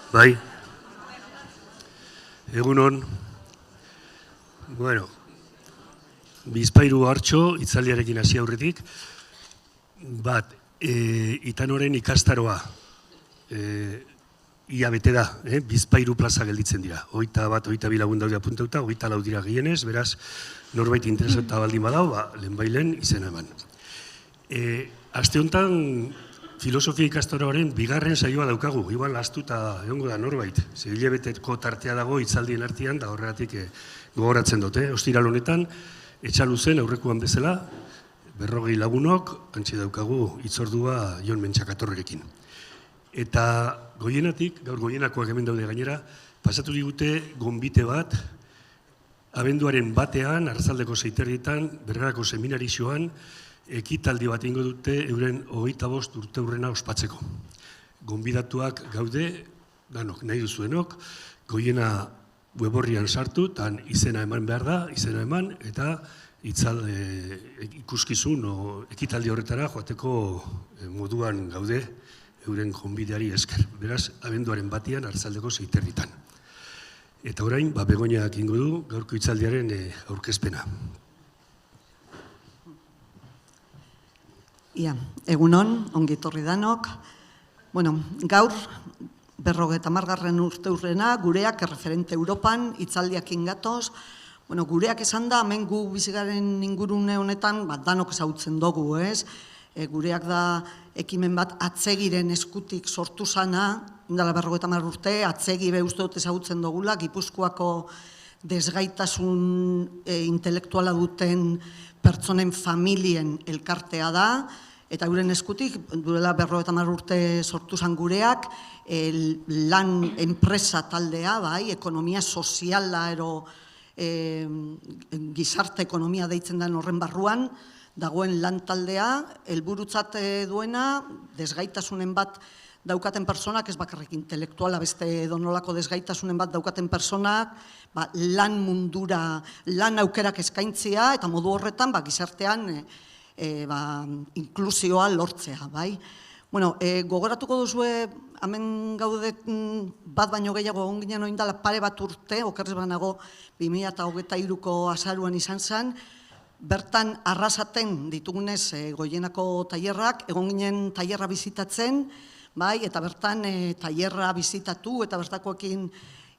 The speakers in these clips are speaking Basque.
Bai, egunon, bueno, bizpairu hartxo, itzaldiarekin hasi aurretik, bat, Itanoren ikastaroa, ia bete da, bizpairu plaza gelditzen dira. 21-22 lagun daude apuntauta, 24 dira gehienez, beraz, norbait interesata baldin badau, lehenbailen izena eman. Aste honetan, filosofia ikastaroaren bigarren saioa daukagu, igual astuta egongo da norbait. Hilabeteko tartea dago itzaldien artean, da horregatik gogoratzen dute. Ostiral honetan, etxaluzen aurrekoan bezala, 40 lagunok, antxe daukagu itzordua Jon Mentxakatorrerekin. Eta goienatik, gaur goienakoak hemen daude gainera, pasatu digute gonbite bat, abenduaren batean, arratsaldeko 6:30, Bergarako seminarizioan, ekitaldi bat ingo dute euren 25 urteurrena ospatzeko. Gonbidatuak gaude, danok, nahi duzuenok, goiena weborrian sartu, tan izena eman behar da, izena eman, eta ikuskizun ekitaldi horretara joateko moduan gaude euren gonbideari esker. Beraz, abenduaren batean, arratsaldeko 6:30. Eta orain, Begoñak ingo du gaurko itzaldiaren aurkezpena. Egunon, ongi etorri danok. Gaur, 50. urteurrena, gureak erreferente Europan, itzaldiak ingatoz. Gureak esan da, hemen gu bizigaren ingurune honetan, danok ezagutzen dugu, ez? Gureak da ekimen bat atzegiren eskutik sortu zana, indala 50 urte, atzegi be uste dut ezagutzen dugula, Gipuzkoako desgaitasun intelektuala duten pertsonen familien elkartea da, eta euren eskutik, duela 50 urte sortu zan gureak, lan enpresa taldea, ekonomia soziala ero gizarte ekonomia deitzen den horren barruan, dagoen lan taldea, helburutzat duena, desgaitasunen bat daukaten personak, ez bakarrik intelektuala, beste donolako desgaitasunen bat daukaten personak, lan mundura, lan aukerak eskaintzia, eta modu horretan gizartean inklusioa lortzea. Gogoratuko duzue, hemen gaudet bat baino gehiago egon ginen oindala pare bat urte, okerrez banago 2023ko azaruan izan zen, bertan arrasaten ditugunez goienako tailerrak, egon ginen tailerra bizitatzen, eta bertan tailerra bizitatu eta bertakoekin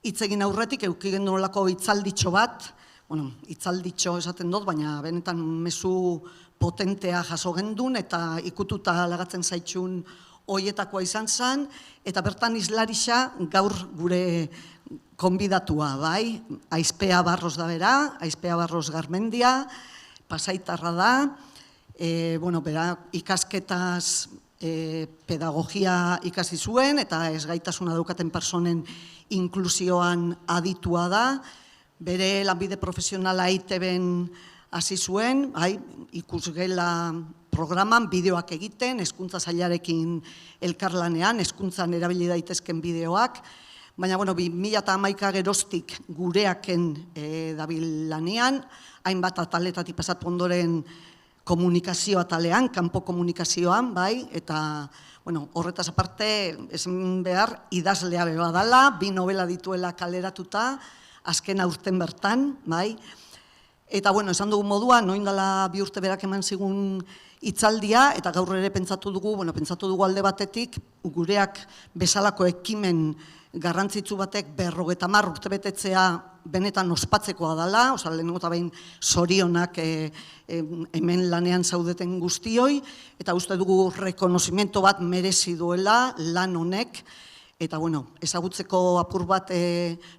hitz egin aurretik eukigen nolako itzalditxo bat, itzalditxo esaten dut, baina benetan mezu potentea jaso gendun eta ikututa lagatzen zaitxun hoietakoa izan zen, eta bertan islarixa gaur gure konbidatua, Aizpea Barros da bera, Aizpea Barros Garmendia, pasaitarra da, bera ikasketaz pedagogia ikasi zuen eta ezgaitasuna daukaten personen inklusioan aditua da, bere lanbide profesionala EITB-en hasi zuen, ikusgela programan bideoak egiten, hezkuntza sailarekin elkarlanean, hezkuntzan erabili daitezken bideoak, baina 2011 geroztik gureaken dabil lanean, hainbat ataletatik pasatu ondoren komunikazio atalean, kanpo komunikazioan, eta horretaz aparte, esan behar, idazlea beba dala, 2 novela dituela kaleratuta, azken aurten bertan, eta esan dugu moduan, oindala 2 urte berak eman zigun itzaldia, eta gaur ere pentsatu dugu alde batetik, gureak bezalako ekimen garrantzitsu batek 50 urte betetzea benetan ospatzekoa dela, lehenengo eta behin zorionak hemen lanean zaudeten guztioi, eta uste dugu rekonozimento bat merezi duela lan honek, eta ezagutzeko apur bat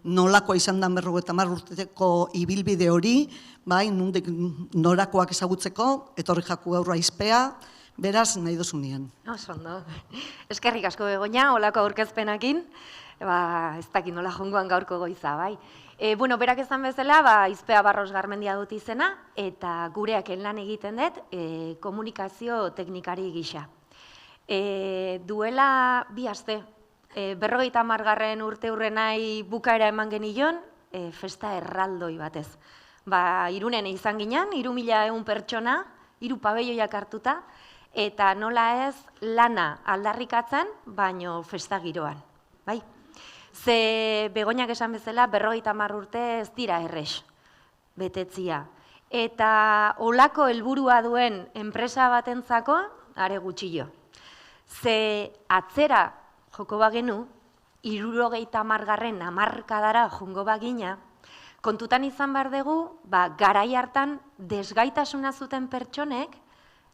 nolakoa izan den 50 urteko ibilbide hori, nondik norakoak ezagutzeko, etorri jaku gaur Aizpea, beraz nahi dozunean. Ondo, eskerrik asko Begoña, holako aurkezpenakin, ez dakit nola jongoan gaurko goiza, berak esan bezala, Aizpea Barros Garmendia dut izena, eta gureak lan egiten dut komunikazio teknikari gisa. Duela 2 aste, 50. urteurrenai bukaera eman genion, festa erraldoi batez. Irunen izan ginen, 3.100 pertsona, 3 pabelloiak hartuta, eta nola ez lana aldarrikatzen, baino festa giroan. Ze Begoñak esan bezala 50 urte ez dira errex betetzia. Eta olako helburua duen enpresa batentzako are gutxillo. Ze atzera joko bagenu, 70 hamarkadara jongo bagina, kontutan izan behar dugu, garai hartan desgaitasuna zuten pertsonek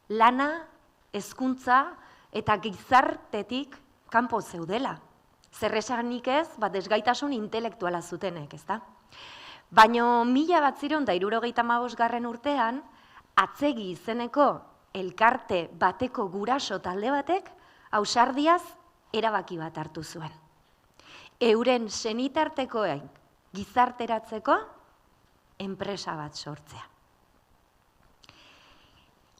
lana, hezkuntza eta gizartetik kanpo zeudela. Zer esanik ez, desgaitasun intelektuala zutenek, ezta? Baina 1975 urtean, Atzegi izeneko elkarte bateko guraso talde batek, ausardiaz erabaki bat hartu zuen. Euren senitartekoen gizarteratzeko enpresa bat sortzea.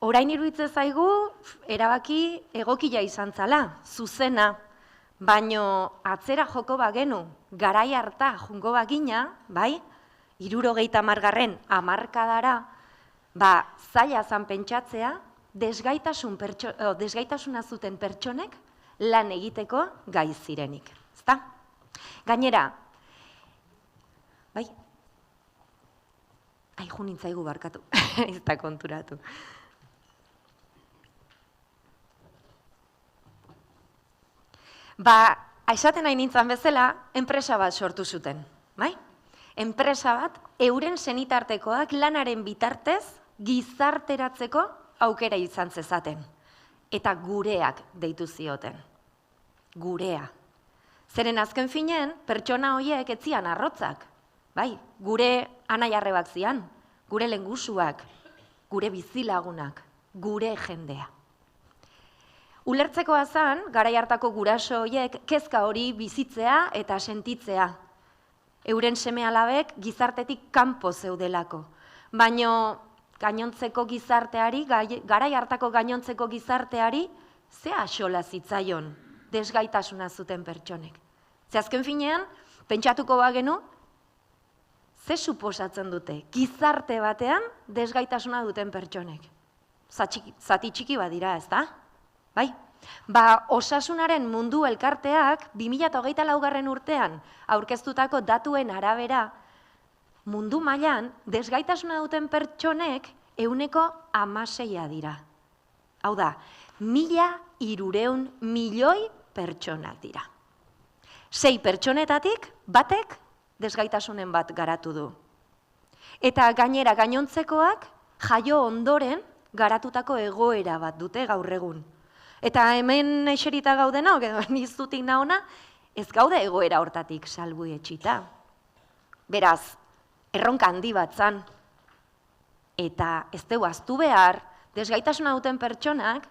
Orain iruditzen zaigu, erabaki egokia izan zala, zuzena, baino atzera joko bagenu, garai harta jungo bagina, bai, 70 hamarkadara, zaila zan pentsatzea, desgaitasuna zuten pertsonek lan egiteko gai zirenik. Ezta? Gainera, bai, nintzaigu barkatu, ez da konturatu. Esaten nahi nintzen bezala, enpresa bat sortu zuten, bai? Enpresa bat, euren senitartekoak lanaren bitartez gizarteratzeko aukera izan zezaten. Eta gureak deitu zioten. Gurea. Zeren azken finean, pertsona horiek etzian arrotzak. Bai, gure anaiarrebak zian, gure lengusuak, gure bizilagunak, gure jendea. Ulertzekoa zan, garai hartako guraso horiek kezka hori bizitzea eta sentitzea. Euren seme-alabek gizartetik kanpo zeudelako. Baino gainontzeko gizarteari, garai hartako gainontzeko gizarteari, ze axola zitzaion desgaitasuna zuten pertsonek. Ze azken finean, pentsatuko bagenu, ze suposatzen dute gizarte batean desgaitasuna duten pertsonek. Zati txiki badira, ez da? Bai? Osasunaren mundu elkarteak 2024 urtean aurkeztutako datuen arabera mundu mailan desgaitasuna duten pertsonek 16% dira. Hau da, 1.300 milioi pertsonak dira. 6 pertsonetatik batek desgaitasunen bat garatu du. Eta gainera gainontzekoak jaio ondoren garatutako egoera bat dute gaur egun. Eta hemen eserita gaudena, nizutik naona, ez gaude egoera hortatik salbu etxita. Beraz, erronka handi bat zan. Eta ez dugu ahaztu behar, desgaitasuna duten pertsonak,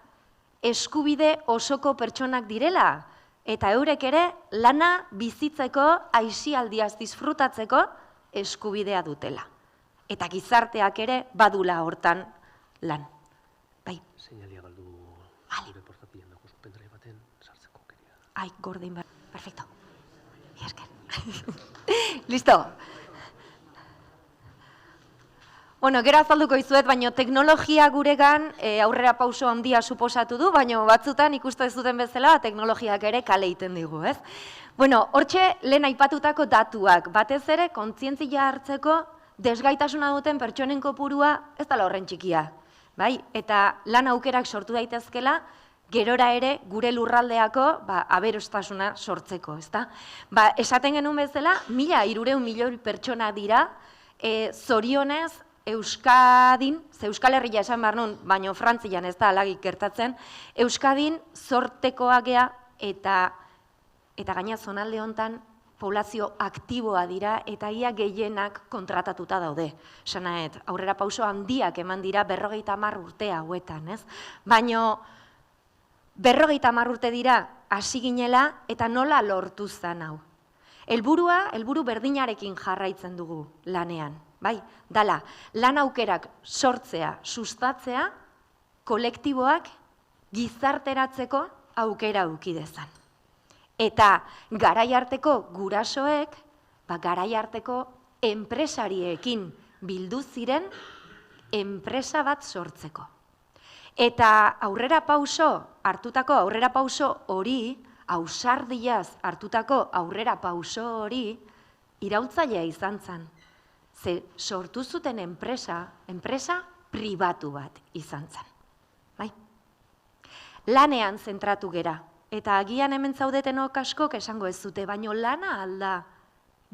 eskubide osoko pertsonak direla, eta eurek ere lana bizitzeko, aisialdiaz disfrutatzeko eskubidea dutela. Eta gizarteak ere badula hortan lan. Bai. Seinalia galdu gure portatilan dago pendrive baten sartzeko keria. Ai, gordein bat. Perfecto. Esker. Listo. Bueno, gero azalduko izuet, baina teknologia guregan aurrera pauso handia suposatu du, baina batzutan ikustu ez duten bezala teknologiak ere kale egiten digu, ez? Bueno, hortxe lehen aipatutako datuak, batez ere kontzientzia hartzeko desgaitasuna duten pertsonen kopurua ez dela horren txikia. Bai? Eta lan aukerak sortu daitezkela, gerora ere gure lurraldeako aberostasuna sortzeko, ezta? Esaten genuen bezala, 1.300 milioi pertsona dira, zorionez Euskadin, ze Euskal Herria esan behar nun, baina Frantzian ez da alagik gertatzen, Euskadin zortekoa gea eta gaina zonalde hontan poblazio aktiboa dira eta ia gehienak kontratatuta daude. Sanaet, aurrera pauso handiak eman dira 50 urte hauetan, ez? Baina 50 urte dira hasi ginela eta nola lortu zan hau. Helburu berdinarekin jarraitzen dugu lanean. Bai, dala, lan aukerak sortzea, sustatzea, kolektiboak gizarteratzeko aukera aukidezan. Eta garai harteko gurasoek, garai harteko enpresariekin bildu ziren enpresa bat sortzeko. Eta hartutako aurrera pauso hori ausardiaz hartutako aurrera pauso hori iraultzailea izan zen. Ze sortu zuten enpresa pribatu bat izan zen. Bai? Lanean zentratu gera. Eta agian hemen zaudetenok askok esango ez dute, baino lana alda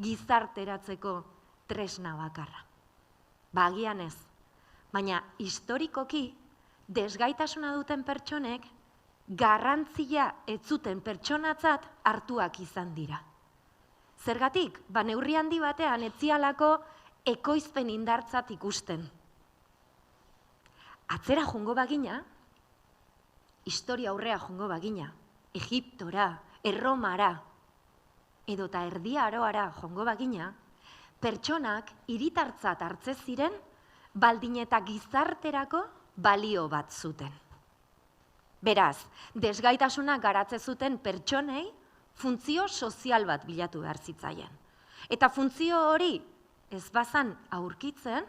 gizarteratzeko tresna bakarra. Ba, agian ez. Baina historikoki desgaitasuna duten pertsonek garrantzia ez zuten pertsonatzat hartuak izan dira. Zergatik, ba neurri handi batean ez zialako ekoizpen indartzat ikusten. Atzera joango bagina, historia aurrea joango bagina, Egiptora, Erromara, edota Erdi Aroara joango bagina, pertsonak hiritartzat hartze ziren, baldin eta gizarterako balio bat zuten. Beraz, desgaitasuna garatze zuten pertsonei funtzio sozial bat bilatu behar zitzaien. Eta funtzio hori ez bazan aurkitzen,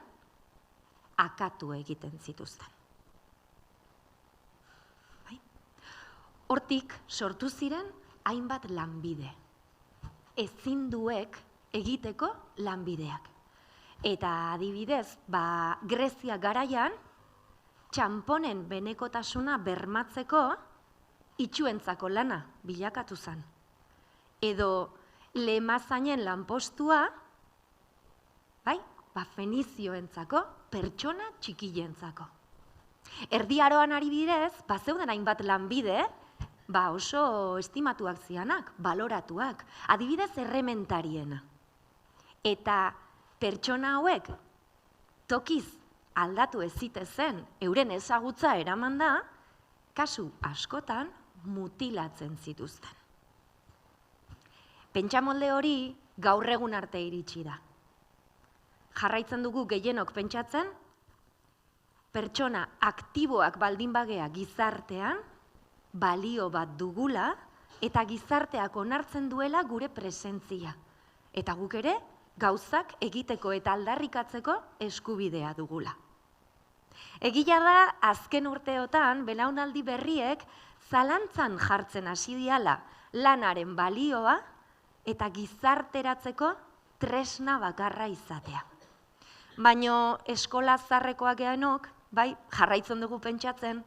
akatu egiten zituzten. Hortik sortu ziren hainbat lanbide. Ezinduek egiteko lanbideak. Eta adibidez, Grezia garaian, txanponen benekotasuna bermatzeko itsuentzako lana bilakatu zen. Edo lemazainen lanpostua, fenizioentzako, pertsona txikientzako. Erdi Aroan adibidez, zeuden hainbat lanbide, oso estimatuak zianak, baloratuak, adibidez errementariena. Eta pertsona hauek tokiz aldatu ez zitezen euren ezagutza eraman da, kasu askotan mutilatzen zituzten. Pentsamolde hori gaur egun arte iritsi da. Jarraitzen dugu gehienok pentsatzen, pertsona aktiboak baldin bagea gizartean, balio bat dugula, eta gizarteak onartzen duela gure presentzia. Eta guk ere, gauzak egiteko eta aldarrikatzeko eskubidea dugula. Egia da, azken urteotan, belaunaldi berriek zalantzan jartzen hasi diala lanaren balioa eta gizarteratzeko tresna bakarra izatea. Baina eskola zaharrekoak geanok, jarraitzen dugu pentsatzen,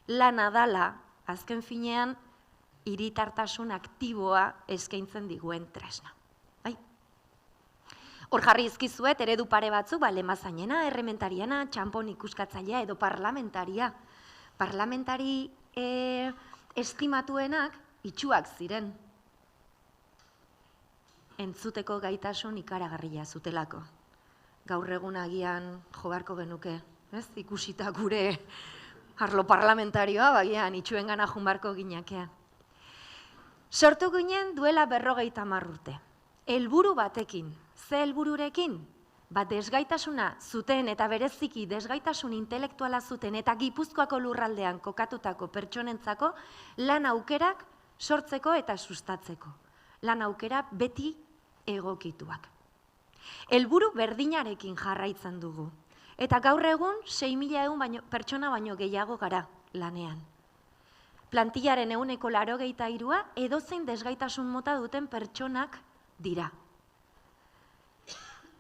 lana dala, azken finean, hiritartasun aktiboa eskaintzen diguen tresna. Hor jarri izkizuet, eredu pare batzuk, lemazainena, errementariana, txanpon ikuskatzailea edo parlamentaria. Parlamentari estimatuenak itsuak ziren. Entzuteko gaitasun ikaragarria zutelako. Gaur egun agian jobarko genuke, ikusita gure arlo parlamentarioa, bagian itxuen gana junbarko ginakea. Sortu ginen duela 50 urte. Helburu batekin, ze helbururekin? Desgaitasuna zuten eta bereziki desgaitasun intelektuala zuten eta Gipuzkoako lurraldean kokatutako pertsonentzako lan aukerak sortzeko eta sustatzeko. Lan aukera beti egokituak. Helburu berdinarekin jarraitzen dugu. Eta gaur egun 6.000 pertsona baino gehiago gara lanean. Plantillaren 83% edozein desgaitasun mota duten pertsonak dira.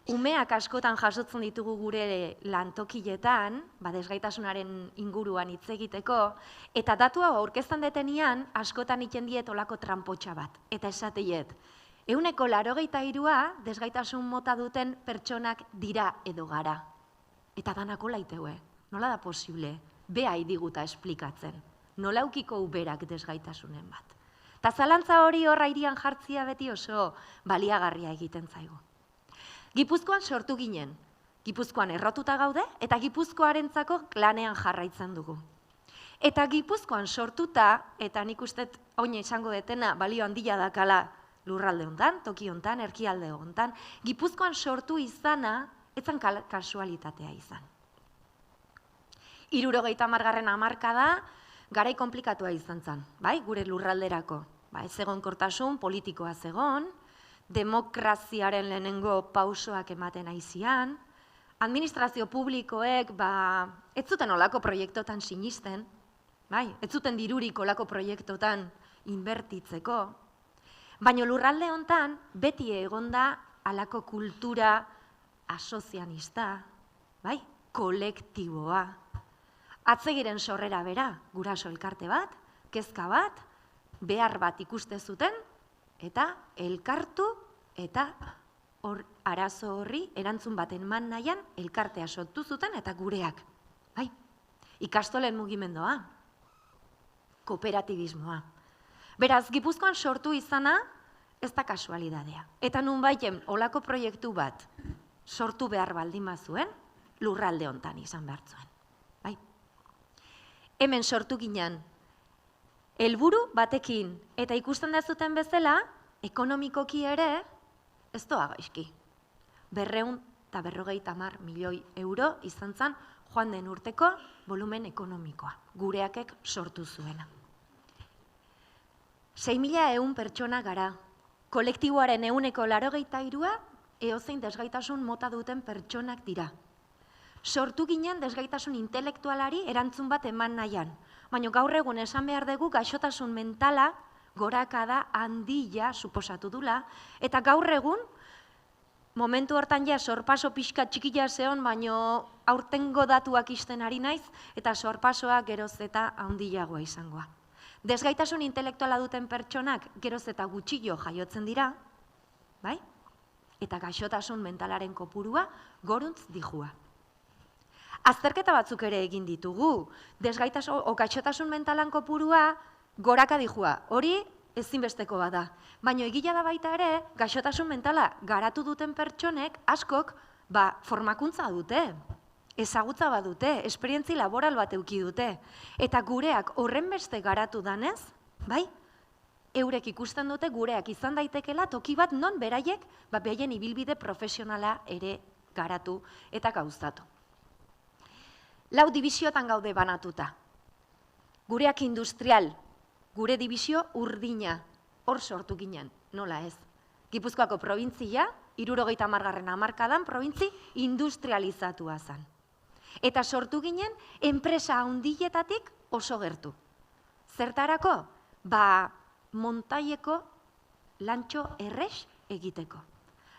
Umeak askotan jasotzen ditugu gure lantokietan, desgaitasunaren inguruan hitz egiteko, eta datu hau aurkezten detenean askotan iten diet olako tranpotxa bat. Eta esateiet, 83% desgaitasun mota duten pertsonak dira edo gara. Eta danako laiteue, nola da posible, beha idiguta esplikatzen, nola eukiko uberak desgaitasunen bat. Ta zalantza hori horra irian jartzia beti oso baliagarria egiten zaigu. Gipuzkoan sortu ginen, Gipuzkoan errotuta gaude, eta Gipuzkoarentzako lanean jarraitzen dugu. Eta Gipuzkoan sortuta, eta nik uste oin esango detena balio handia dakala lurralde hontan, toki hontan, erkialde hontan, Gipuzkoan sortu izana, etzan kasualitatea izan. 70. hamarkada garai konplikatua izan zen, gure lurralderako. Ez egonkortasun politikoa zegon, demokraziaren lehenengo pausoak ematen aizian, administrazio publikoek ez zuten olako proiektotan sinisten, ez zuten dirurik olako proiektotan inbertitzeko. Baina lurralde hontan beti egonda halako kultura asozianista, bai? Kolektiboa. Atzegiren sorrera bera, guraso elkarte bat, kezka bat, behar bat ikuste zuten, eta elkartu eta arazo horri erantzun baten eman nahian elkartea sortu zuten eta gureak. Bai? Ikastolen mugimendua, kooperatibismoa. Beraz, Gipuzkoan sortu izana ez da kasualidadea. Eta nunbaiten olako proiektu bat sortu behar baldin bazuen, lurralde hontan izan behar zuen. Bai? Hemen sortu ginen, helburu batekin, eta ikusten dezuten bezala, ekonomikoki ere, ez doa gaizki. 250 milioi euro izan zen joan den urteko volumen ekonomikoa, gureakek sortu zuena. 6.000 pertsona gara, kolektiboaren 83% eozein desgaitasun mota duten pertsonak dira. Sortu ginen desgaitasun intelektualari erantzun bat eman nahian, baina gaur egun esan behar dugu gaixotasun mentala gorakada handia suposatu dula, eta gaur egun, momentu hortan ja sorpaso pixka txikila zeon, baina aurtengo datuak isten ari naiz, eta sorpasoa geroz eta handiagoa izangoa. Desgaitasun intelektuala duten pertsonak geroz eta gutxillo jaiotzen dira, bai? Eta gaixotasun mentalaren kopurua goruntz dijua. Azterketa batzuk ere egin ditugu, gaixotasun mentalan kopurua goraka dijua, hori ezinbesteko bada. Baina egila da baita ere, gaixotasun mentala garatu duten pertsonek askok formakuntza dute, ezagutza bat dute, esperientzi laboral bat eduki dute. Eta gureak horren beste garatu danez, bai? Eurek ikusten dute gureak izan daitekela toki bat non beraiek behaien ibilbide profesionala ere garatu eta gauzatu. 4 dibisiotan gaude banatuta. Gureak industrial, gure dibisio urdina, hor sortu ginen, nola ez. Gipuzkoako probintzia, 70. hamarkadan probintzi industrializatua zen. Eta sortu ginen enpresa handietatik oso gertu. Zertarako? Montaieko lantxo errex egiteko.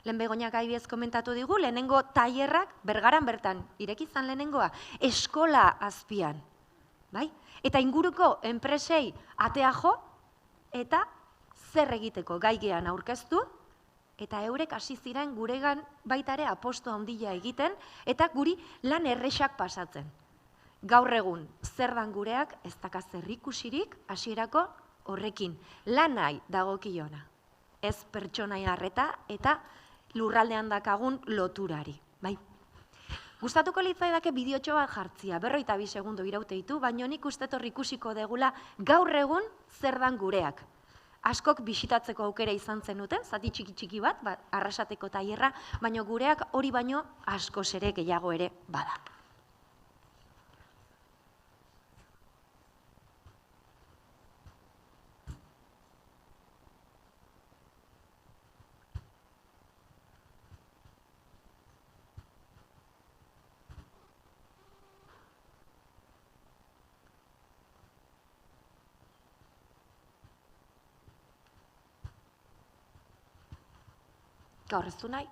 Lehen Begoñak Aibiez komentatu digu, lehenengo tailerrak Bergaran bertan, irekizan lehenengoa, eskola azpian. Eta inguruko enpresei atea jo, eta zer egiteko gaigean aurkeztu, eta eurek hasi ziren guregan baita ere aposto handia egiten, eta guri lan errexak pasatzen. Gaur egun, zer dan gureak, ez dakaz zerrikusirik, hasierako horrekin, lanai dagokiona. Ez pertsonai arreta eta lurraldean dakagun loturari. Gustatuko litzaidake bideotxo bat jartzia, 42 segundo iraute ditu, baina nik uste ikusiko degula gaur egun zer dan gureak. Askok bisitatzeko aukera izan zenuten, zati txiki bat, Arrasateko tailerra, baina gureak hori baino askoz ere gehiago ere bada. Gaur ez du nahi?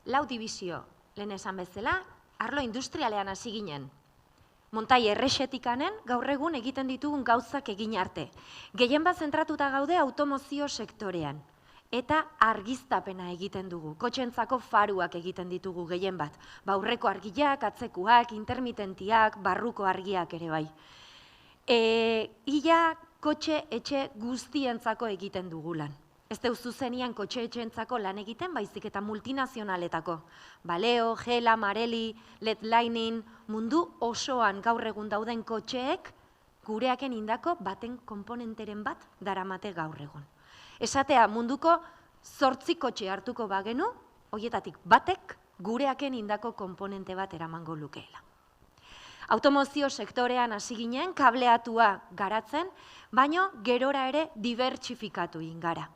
lau dibizio, lehen esan bezala, arlo industrialean hasi ginen. Montai errexetikanen gaur egun egiten ditugun gauzak egin arte. Gehien bat zentratuta gaude automozio sektorean. Eta argiztapena egiten dugu. Kotxentzako faruak egiten ditugu gehien bat. Aurreko argiak, atzekuak, intermitentiak, barruko argiak ere bai. Ia kotxe etxe guztientzako egiten dugu lan. Ez deu zuzenian kotxe etxeentzako lan egiten, baizik eta multinazionaletako. Baleo, Gela, Marelli, Led Lightning, mundu osoan gaur egun dauden kotxeek gureaken indako baten komponenteren bat daramate gaur egun. Esatea munduko 8 kotxe hartuko bagenu, horietatik batek gureaken indako komponente bat eramango lukeela. Automozio sektorean hasi ginen, kableatua garatzen, baino gerora ere dibertsifikatu ingara.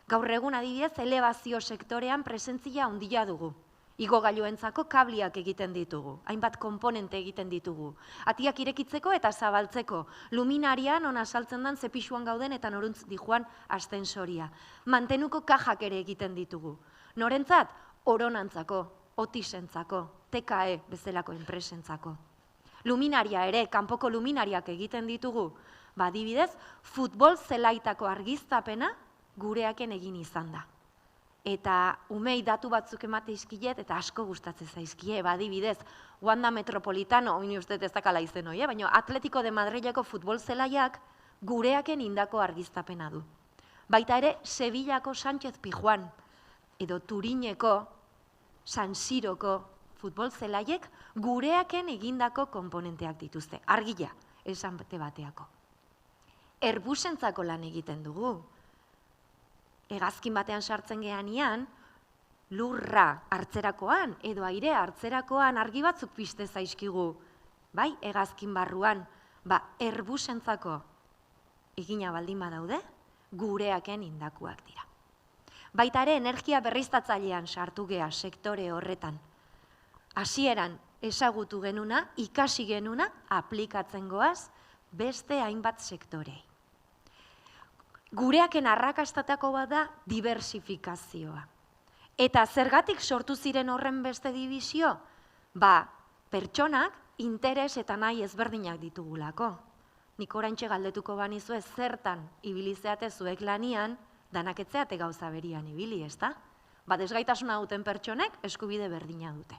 Gaur egun adibidez, elebazio sektorean presentzia handia dugu. Igogailuentzako kabliak egiten ditugu, hainbat komponente egiten ditugu. Atiak irekitzeko eta zabaltzeko, luminarian ona saltzen den zepixuan gauden eta noruntz dijoan astensoria. Mantenuko kajak ere egiten ditugu. Norentzat, oronantzako, otisentzako, TKE bezalako enpresentzako. Luminaria ere, kanpoko luminariak egiten ditugu. Adibidez, futbol zelaitako argiztapena gureaken egin izan da. Eta umei datu batzuk emate izkilet eta asko gustatzen zaizkie, adibidez, Wanda Metropolitano, oin uste ez dakala izen hoi, baina Atletico de Madrileko futbol zelaiak gureaken indako argiztapena du. Baita ere, Sevillako Sánchez Pizjuán, edo Turineko, San Siroko futbol zelaiek gureaken egindako komponenteak dituzte. Argia, esan bateako. Airbusentzako lan egiten dugu. Hegazkin batean sartzen gehanean, lurra hartzerakoan edo airea hartzerakoan argi batzuk piste zaizkigu. Bai, hegazkin barruan, Airbusentzako egina baldin badaude, gureaken indakuak dira. Baita ere, energia berriztatzailean sartu gea sektore horretan. Hasieran ezagutu genuna, ikasi genuna, aplikatzen goaz beste hainbat sektorei. Gureaken arrakastatako bat da diversifikazioa. Eta zergatik sortu ziren horren beste dibizio? Pertsonak interes eta nahi ezberdinak ditugulako. Nik oraintxe galdetuko banizue zertan ibilizeate zuek lanian, danaketzeate gauza berian ibili, ezta? Desgaitasuna duten pertsonek eskubide berdina dute.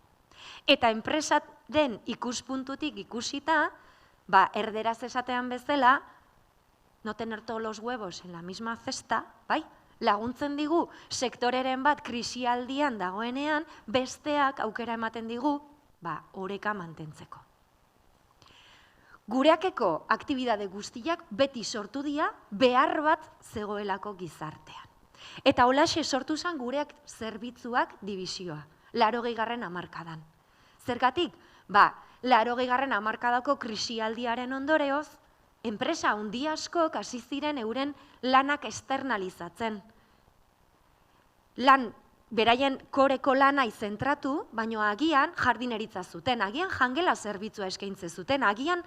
Eta enpresaren ikuspuntutik ikusita, erderaz esatean bezala, no tener todos los huevos en la misma cesta, laguntzen digu sektoreren bat krisialdian dagoenean, besteak aukera ematen digu, oreka mantentzeko. Gureakeko aktibidade guztiak beti sortu dira behar bat zegoelako gizartean. Eta holaxe sortu zen gureak zerbitzuak dibizioa, 80. hamarkadan. Zergatik? 80. hamarkadako krisialdiaren ondoreoz, enpresa handi askok hasi ziren euren lanak externalizatzen. Beraien koreko lanai zentratu, baino agian jardineritza zuten, agian jangela zerbitzua eskaintze zuten, agian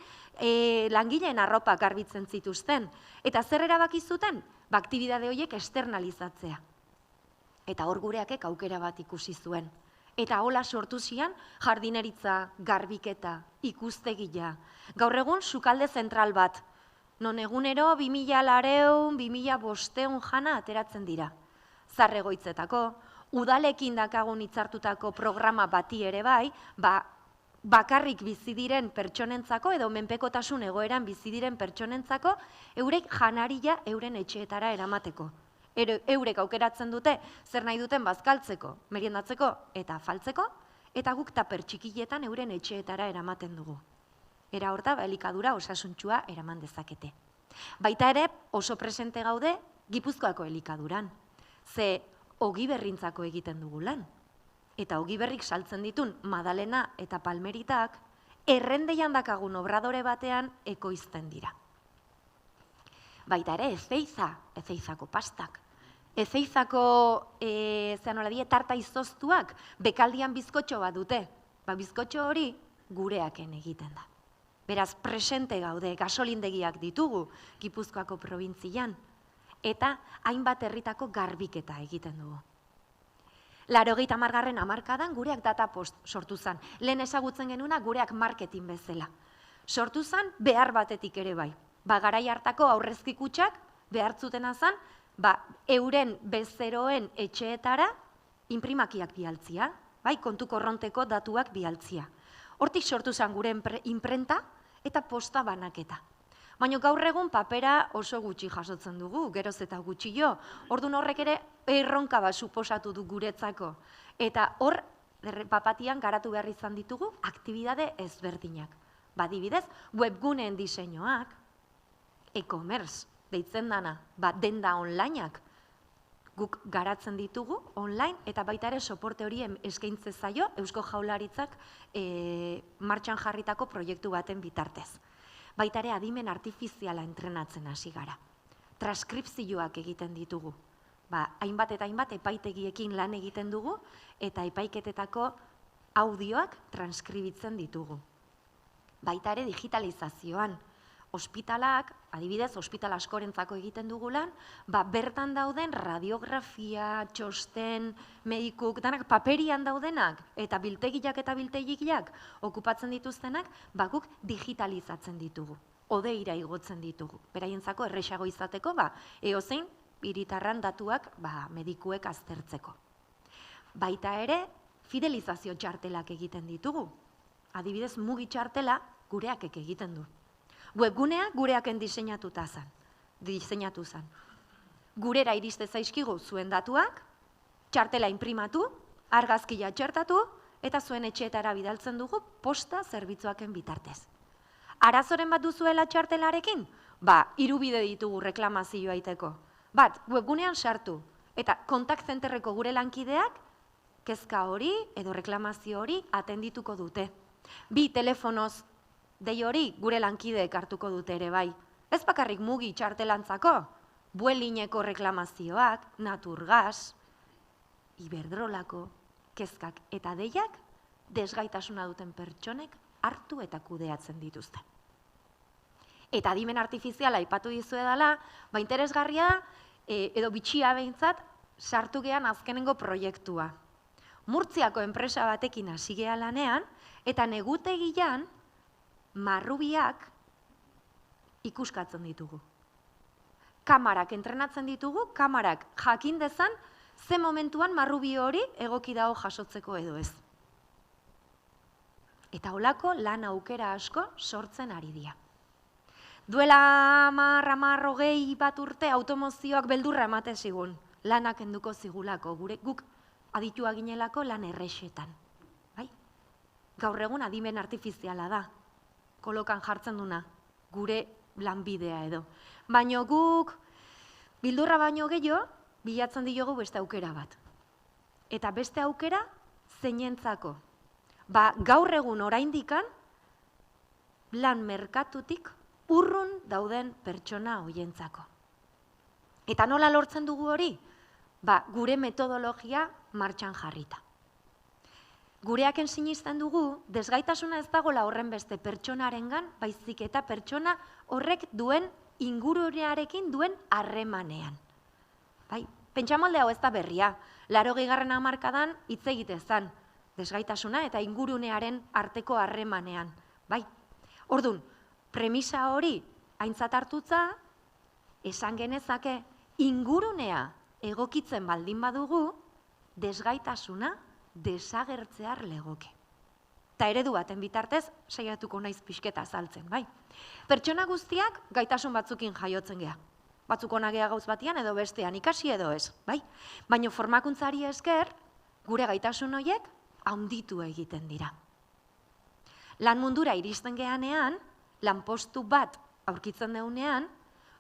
langileen arropa garbitzen zituzten. Eta zer erabaki zuten? Aktibidade horiek externalizatzea. Eta hor gureakek aukera bat ikusi zuen. Eta hola sortu zian jardineritza, garbiketa, ikustegia. Gaur egun sukalde zentral bat, non egunero 2.200, 2.500 jana ateratzen dira. Zarregoitzetako, udalekin dakagun hitzartutako programa bati ere bai, bakarrik bizi diren pertsonentzako edo menpekotasun egoeran bizi diren pertsonentzako eurek janaria euren etxeetara eramateko. Eurek aukeratzen dute zer nahi duten bazkaltzeko, meriendatzeko eta faltzeko, eta guk taper txikietan euren etxeetara eramaten dugu. Era horta, elikadura osasuntxua eraman dezakete. Baita ere, oso presente gaude Gipuzkoako elikaduran. Ze Ogiberrintzako egiten dugu lan. Eta Ogiberrik saltzen ditun Madalena eta Palmeritak errendeian dakagun obradore batean ekoizten dira. Baita ere, Ezeizako pastak. Ezeizako tarta izoztuak bekaldian bizkotxo bat dute. Bizkotxo hori gureaken egiten da. Beraz, presente gaude, gasolindegiak ditugu Gipuzkoako probintzian. Eta hainbat herritako garbiketa egiten dugu. 80. hamarkadan gureak data post sortu zen. Lehen ezagutzen genuna gureak marketing bezala. Sortu zen behar batetik ere bai. Garai hartako aurrezki kutxak behartzutena zen, euren bezeroen etxeetara inprimakiak bialtzia, kontu korronteko datuak bialtzia. Hortik sortu zen gure imprenta eta posta banaketa. Baina gaur egun papera oso gutxi jasotzen dugu, geroz eta gutxio. Orduan horrek ere erronka bat suposatu du guretzako. Eta hor, papatian garatu behar izan ditugu, aktibidade ezberdinak. Adibidez, webguneen diseinuak, e-commerce, deitzen dana, denda onlineak, guk garatzen ditugu online, eta baita ere soporte hori eskaintze zaio Eusko Jaurlaritzak martxan jarritako proiektu baten bitartez. Baita ere adimen artifiziala entrenatzen hasi gara. Transkripzioak egiten ditugu. Hainbat eta hainbat epaitegiekin lan egiten dugu, eta epaiketetako audioak transkribitzen ditugu. Baita ere digitalizazioan. Ospitalak, adibidez, ospital askorentzako egiten dugu lan, bertan dauden radiografia, txosten, medikuk, danak paperian daudenak, eta biltegiak okupatzen dituztenak, guk digitalizatzen ditugu, odeira igotzen ditugu. Beraientzako erresago izateko, eozein hiritarran datuak medikuek aztertzeko. Baita ere, fidelizazio txartelak egiten ditugu. Adibidez, mugi txartela gureakek egiten du. Webgunea gureaken diseinatu zen. Gurera iriste zaizkigu zuen datuak, txartela inprimatu, argazkia txertatu, eta zuen etxeetara bidaltzen dugu posta zerbitzuaken bitartez. Arazoren bat duzuela txartelarekin? 3 bide ditugu reklamazioa iteko. Webgunean sartu, eta kontak zenterreko gure lankideak, kezka hori edo reklamazio hori atendituko dute. 2 telefonoz dei hori gure lankideek hartuko dute ere bai. Ez bakarrik mugi txartelantzako, Buelineko reklamazioak, Naturgas, Iberdrolako, kezkak eta deiak desgaitasuna duten pertsonek hartu eta kudeatzen dituzte. Eta adimen artifiziala aipatu dizuedala, interesgarria da, edo bitxia behintzat, sartu gean azkenengo proiektua. Murtziako enpresa batekin hasi gea lanean, eta negutegian marrubiak ikuskatzen ditugu. Kamarak entrenatzen ditugu, kamarak jakin dezan, ze momentuan marrubi hori egoki dago jasotzeko edo ez. Eta holako lan aukera asko sortzen ari dira. Duela 10-20 urte automozioak beldurra emate zigun, lanak enduko zigulako, guk aditua ginelako lan errexetan. Gaur egun adimen artifiziala da, kolokan jartzen duna, gure lanbidea edo. Baina guk bildurra baino gehiago, bilatzen diogu beste aukera bat. Eta beste aukera zeinentzako. Gaur egun oraindikan lan merkatutik urrun dauden pertsona hoientzako. Eta nola lortzen dugu hori? Gure metodologia martxan jarrita. Gureaken sinisten dugu, desgaitasuna ez dagoela horren beste pertsonarengan, baizik eta pertsona horrek duen ingurunearekin duen harremanean. Pentsamolde hau ez da berria, 80. hamarkadan hitz egitezan, desgaitasuna eta ingurunearen arteko harremanean. Orduan, premisa hori aintzat hartutza, esan genezake ingurunea egokitzen baldin badugu, desgaitasuna desagertzear legoke. Eta eredu baten bitartez, saiatuko naiz pixketa azaltzen, Pertsona guztiak gaitasun batzukin jaiotzen gea. Batzuk ona gea gauz batian edo bestean, ikasi edo ez, Baina formakuntzari esker, gure gaitasun horiek handitu egiten dira. Lan mundura iristen geanean, lanpostu bat aurkitzen deunean,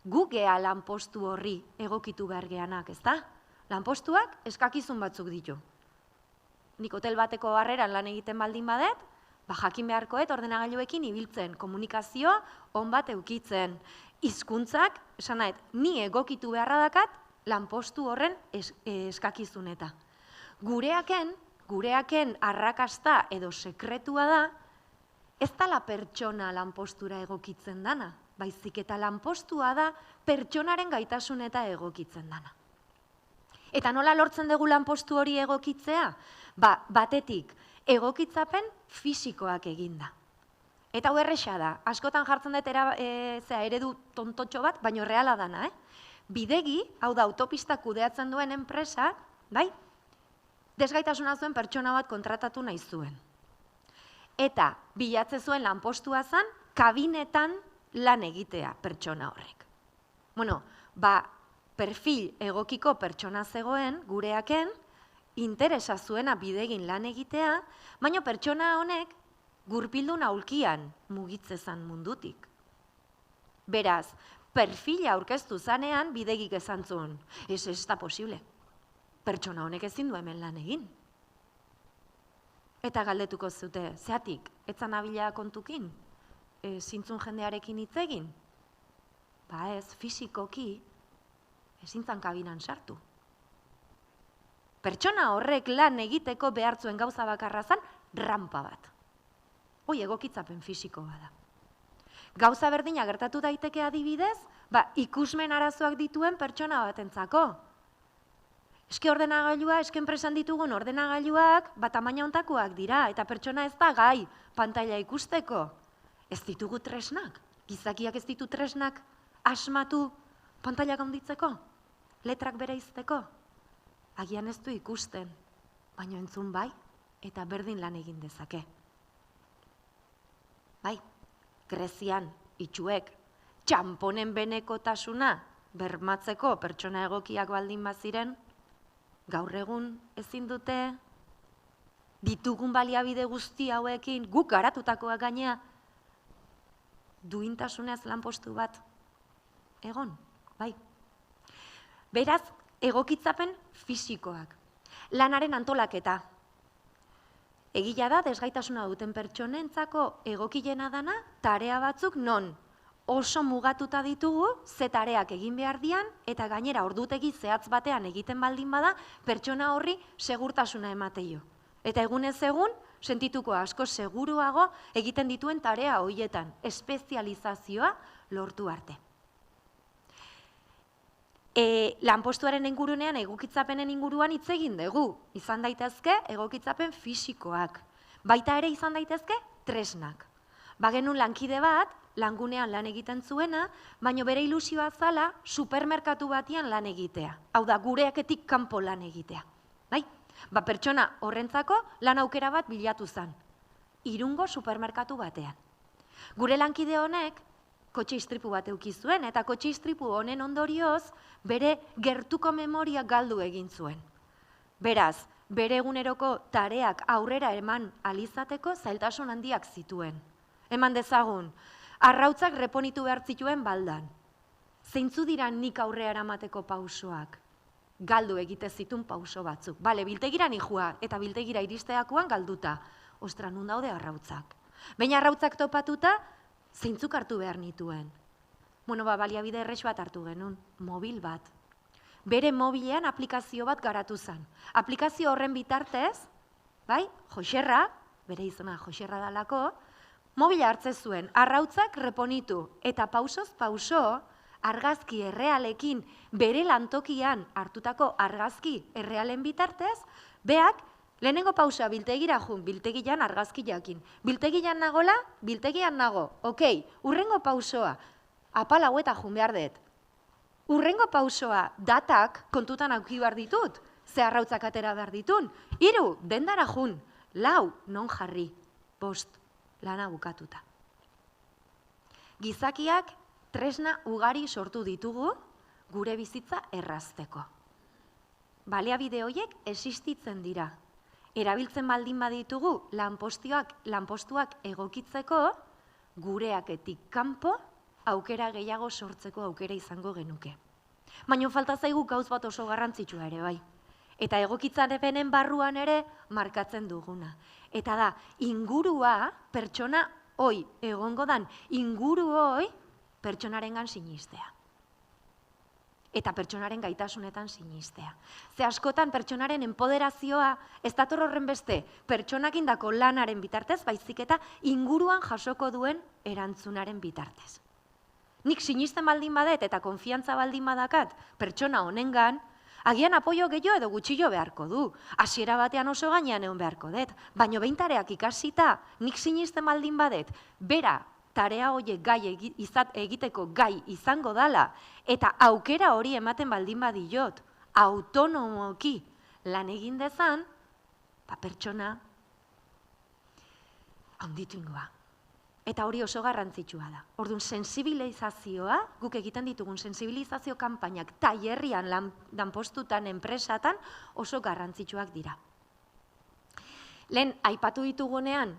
gu gea lanpostu horri egokitu behar geanak, ezta? Lanpostuak eskakizun batzuk ditu. Nik hotel bateko harreran lan egiten baldin badet, jakin beharkoet ordenagailuekin ibiltzen, komunikazio on bat eukitzen, hizkuntzak, esan nahet, ni egokitu beharra dakat lanpostu horren eskakizuneta. Gureaken arrakasta edo sekretua da, ez dala pertsona lanpostura egokitzen dana, baizik eta lanpostua da pertsonaren gaitasuneta egokitzen dana. Eta nola lortzen dugu lanpostu hori egokitzea? Batetik, egokitzapen fisikoak eginda. Eta hau erresa da, askotan jartzen dut eredu tontotxo bat, baino reala dana, Bidegi, hau da autopista kudeatzen duen enpresa, desgaitasuna zuen pertsona bat kontratatu nahi zuen. Eta bilatze zuen lanpostua zen, kabinetan lan egitea pertsona horrek. Bueno, perfil egokiko pertsona zegoen, gureaken, interesa zuena bidegin lan egitea, baina pertsona honek gurpildun aulkian mugitzezan mundutik. Beraz, perfila aurkeztu zanean bidegik esan zuen, ez da posible. Pertsona honek ezin du hemen lan egin. Eta galdetuko zute, zeatik, etzan abila kontukin, zintzun jendearekin hitz egin? Ez, fisikoki, ezintzan kabinan sartu. Pertsona horrek lan egiteko behartzuen gauza bakarra zen rampa bat. Hoi egokitzapen fisiko bada. Gauza berdina gertatu daiteke adibidez, ikusmen arazoak dituen pertsona batentzako. Eske ordenagailua, eske enpresan ditugun ordenagailuak, tamaina hontakoak dira, eta pertsona ez da gai pantaila ikusteko. Ez ditugu tresnak, gizakiak ez ditu tresnak asmatu pantaila gaunditzeko, letrak bereizteko. Agian ez du ikusten, baina entzun bai, eta berdin lan egin dezake. Grezian, itxuek, txamponen benekotasuna bermatzeko pertsona egokiak baldin baziren, gaur egun ezin dute, ditugun baliabide guzti hauekin, guk garatutakoak gainea, duintasunez lanpostu bat, egon, Beraz, egokitzapen fisikoak. Lanaren antolaketa. Egia da, desgaitasuna duten pertsonentzako egokilena dana, tarea batzuk non oso mugatuta ditugu, ze tareak egin behar dian, eta gainera ordutegi zehatz batean egiten baldin bada, pertsona horri segurtasuna emateio. Eta egunez egun, sentituko asko seguruago egiten dituen tarea horietan, espezializazioa lortu arte. Lanpostuaren ingurunean egokitzapenen inguruan hitz egin dugu. Izan daitezke egokitzapen fisikoak. Baita ere izan daitezke tresnak. Bagenun lankide bat, langunean lan egiten zuena, baina bere ilusioa zala supermerkatu batian lan egitea. Hau da, gureaketik kanpo lan egitea. Pertsona horrentzako lan aukera bat bilatu zen. Irungo supermerkatu batean. Gure lankide honek kotxe istripu bat eduki zuen, eta kotxe istripu honen ondorioz bere gertuko memoria galdu egin zuen. Beraz, bere eguneroko tareak aurrera eman alizateko zailtasun handiak zituen. Eman dezagun, arrautzak reponitu behar zituen baldan. Zeintzu dira nik aurrera eramateko pausoak? Galdu egite zituen pauso batzuk. Biltegira nihua, eta biltegira iristeakoan galduta. Ostra, nun daude arrautzak? Baina arrautzak topatuta, zeintzuk hartu behar nituen? Baliabide errex bat hartu genuen, mobil bat. Bere mobilean aplikazio bat garatu zen. Aplikazio horren bitartez, Joxerra, bere izena Joxerra dalako, mobila hartze zuen, arrautzak reponitu, eta pausoz pauso, argazki errealekin bere lantokian hartutako argazki errealen bitartez, beak lehenengo pausa biltegira jun, biltegian argazki jakin. Biltegian nagola, biltegian nago. Okei, urrengo pausoa, apal haueta jun behar dut. Urrengo pausoa, datak kontutan auki behar ditut, ze arrautzak atera behar ditun. 3, dendara jun. 4, non jarri. 5, lana bukatuta. Gizakiak tresna ugari sortu ditugu gure bizitza errazteko. Baliabide horiek existitzen dira. Erabiltzen baldin baditugu lanpostuak egokitzeko, gureaketik kanpo aukera gehiago sortzeko aukera izango genuke. Baina falta zaigu gauz bat oso garrantzitsua ere bai. Eta egokitzapenen barruan ere markatzen duguna. Eta da, ingurua, pertsona hoi, egongo dan, inguru hoi, pertsonarengan sinistea. Eta pertsonaren gaitasunetan sinistea. Ze askotan pertsonaren enpoderazioa ez dator horren beste pertsonak indako lanaren bitartez, baizik eta inguruan jasoko duen erantzunaren bitartez. Nik sinisten baldin badet eta konfiantza baldin badakat pertsona honengan, Agian apoio gehiago edo gutxillo beharko du. Hasiera batean oso gainean egon beharko dut. Baina behin tareak ikasita, nik sinisten baldin badet, bera tarea horiek gai egiteko gai izango dala, eta aukera hori ematen baldin badiot, autonomoki lan egin dezan, pertsona handitu ingoa. Eta hori oso garrantzitsua da. Orduan, sensibilizazioa, guk egiten ditugun sensibilizazio kanpainak tailerrian lanpostutan, enpresatan oso garrantzitsuak dira. Lehen, aipatu ditugunean,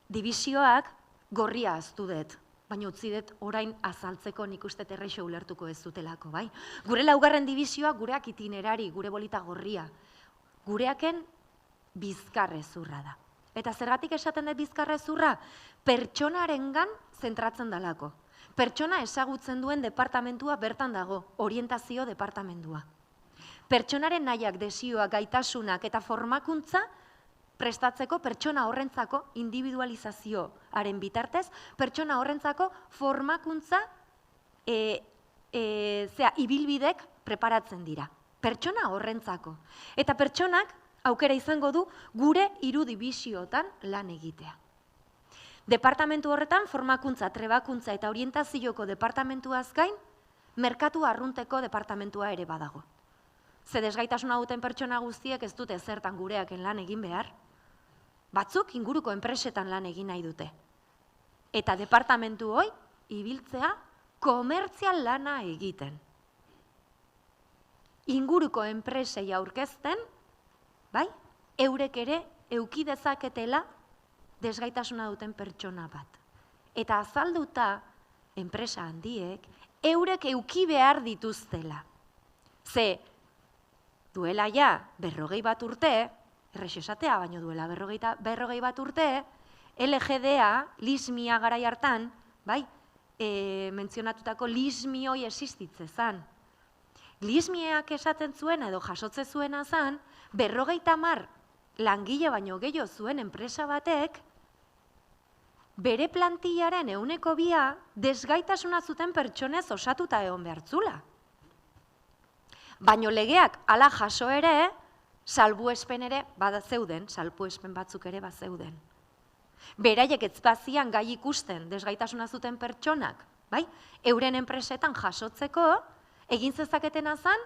divisioak gorria aztu dut, baina utzi dut orain azaltzeko nik uste errexo ulertuko ez dutelako, bai? Gure laugarren divisioa gureak itinerari, gure bolita gorria. Gureaken bizkarrezurra da. Eta zergatik esaten dut bizkarrezurra? Pertsonarengan zentratzen dalako. Pertsona ezagutzen duen departamentua bertan dago, orientazio departamentua. Pertsonaren nahiak, desioak, gaitasunak eta formakuntza prestatzeko pertsona horrentzako individualizazioaren bitartez, pertsona horrentzako formakuntza ibilbidek preparatzen dira. Pertsona horrentzako. Eta pertsonak aukera izango du gure 3 divisiotan lan egitea. Departamentu horretan formakuntza, trebakuntza eta orientazioko departamentuaz gain, merkatu arrunteko departamentua ere badago. Ze desgaitasuna duten pertsona guztiek ez dute zertan gureaken lan egin behar, batzuk inguruko enpresetan lan egin nahi dute. Eta departamentu hoi ibiltzea komertzial lana egiten. Inguruko enpresei aurkezten, bai, eurek ere euki dezaketela desgaitasuna duten pertsona bat. Eta azalduta, enpresa handiek, eurek euki behar dituztela. Ze, duela ja, 40 bat urte, errex esatea, baino duela 40 bat urte, LGDA, lismia garai hartan, bai, mentzionatutako lismioi existitze zan. Lismiak esaten zuen edo jasotze zuena zan, 50 langile baino gehiago zuen enpresa batek, bere plantillaren 2% desgaitasuna zuten pertsonez osatuta egon behartzula. Baino legeak hala jaso ere, salbuespen ere bazeuden, salbuespen batzuk ere bazeuden. Beraiek ez bazian gai ikusten desgaitasuna zuten pertsonak, bai? Euren enpresetan jasotzeko, egin zezaketena zan,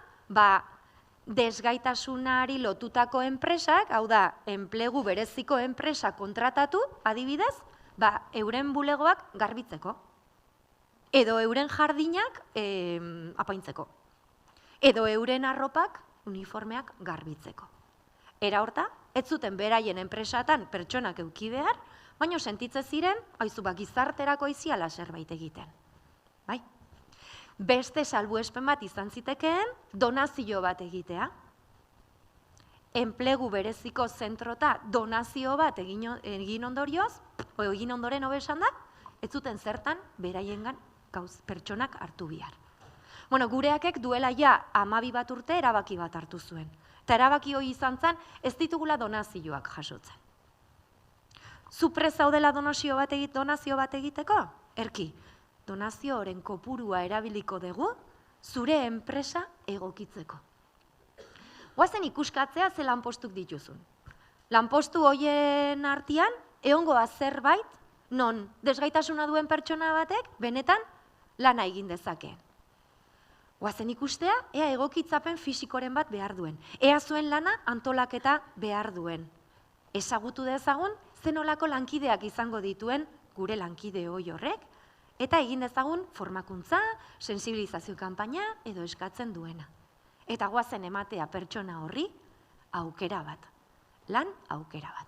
desgaitasunari lotutako enpresak, hau da, enplegu bereziko enpresa kontratatu, adibidez, euren bulegoak garbitzeko. Edo euren jardinak apaintzeko. Edo euren arropak, uniformeak garbitzeko. Era horta, ez zuten beraien enpresatan pertsonak euki behar, baina sentitze ziren, haizu gizarterako iziala zerbait egiten. Bai? Beste salbuespen bat izan zitekeen, donazio bat egitea. Enplegu bereziko zentrota donazio bat egin ondorioz, egin ondoren hobesan da, ez zuten zertan beraiengan pertsonak hartu bihar. Bueno, gureakek duela ja 12 bat urte erabaki bat hartu zuen. Eta erabaki hori izan zen, ez ditugula donazioak jasotzen. Zu prest zaudela donazio bat egiteko? Erki, donazio horren kopurua erabiliko dugu, zure enpresa egokitzeko. Goazen ikuskatzea ze lanpostuk dituzun. Lanpostu horien artean, egongoa zerbait, non desgaitasuna duen pertsona batek, benetan lana egin dezake. Goazen ikustea, ea egokitzapen fisikoren bat behar duen. Ea zuen lana antolaketa behar duen. Ezagutu dezagun, zenolako lankideak izango dituen gure lankide hoi horrek, eta egin dezagun formakuntza, sensibilizazio kanpaina edo eskatzen duena. Eta goazen ematea pertsona horri aukera bat. Lan aukera bat.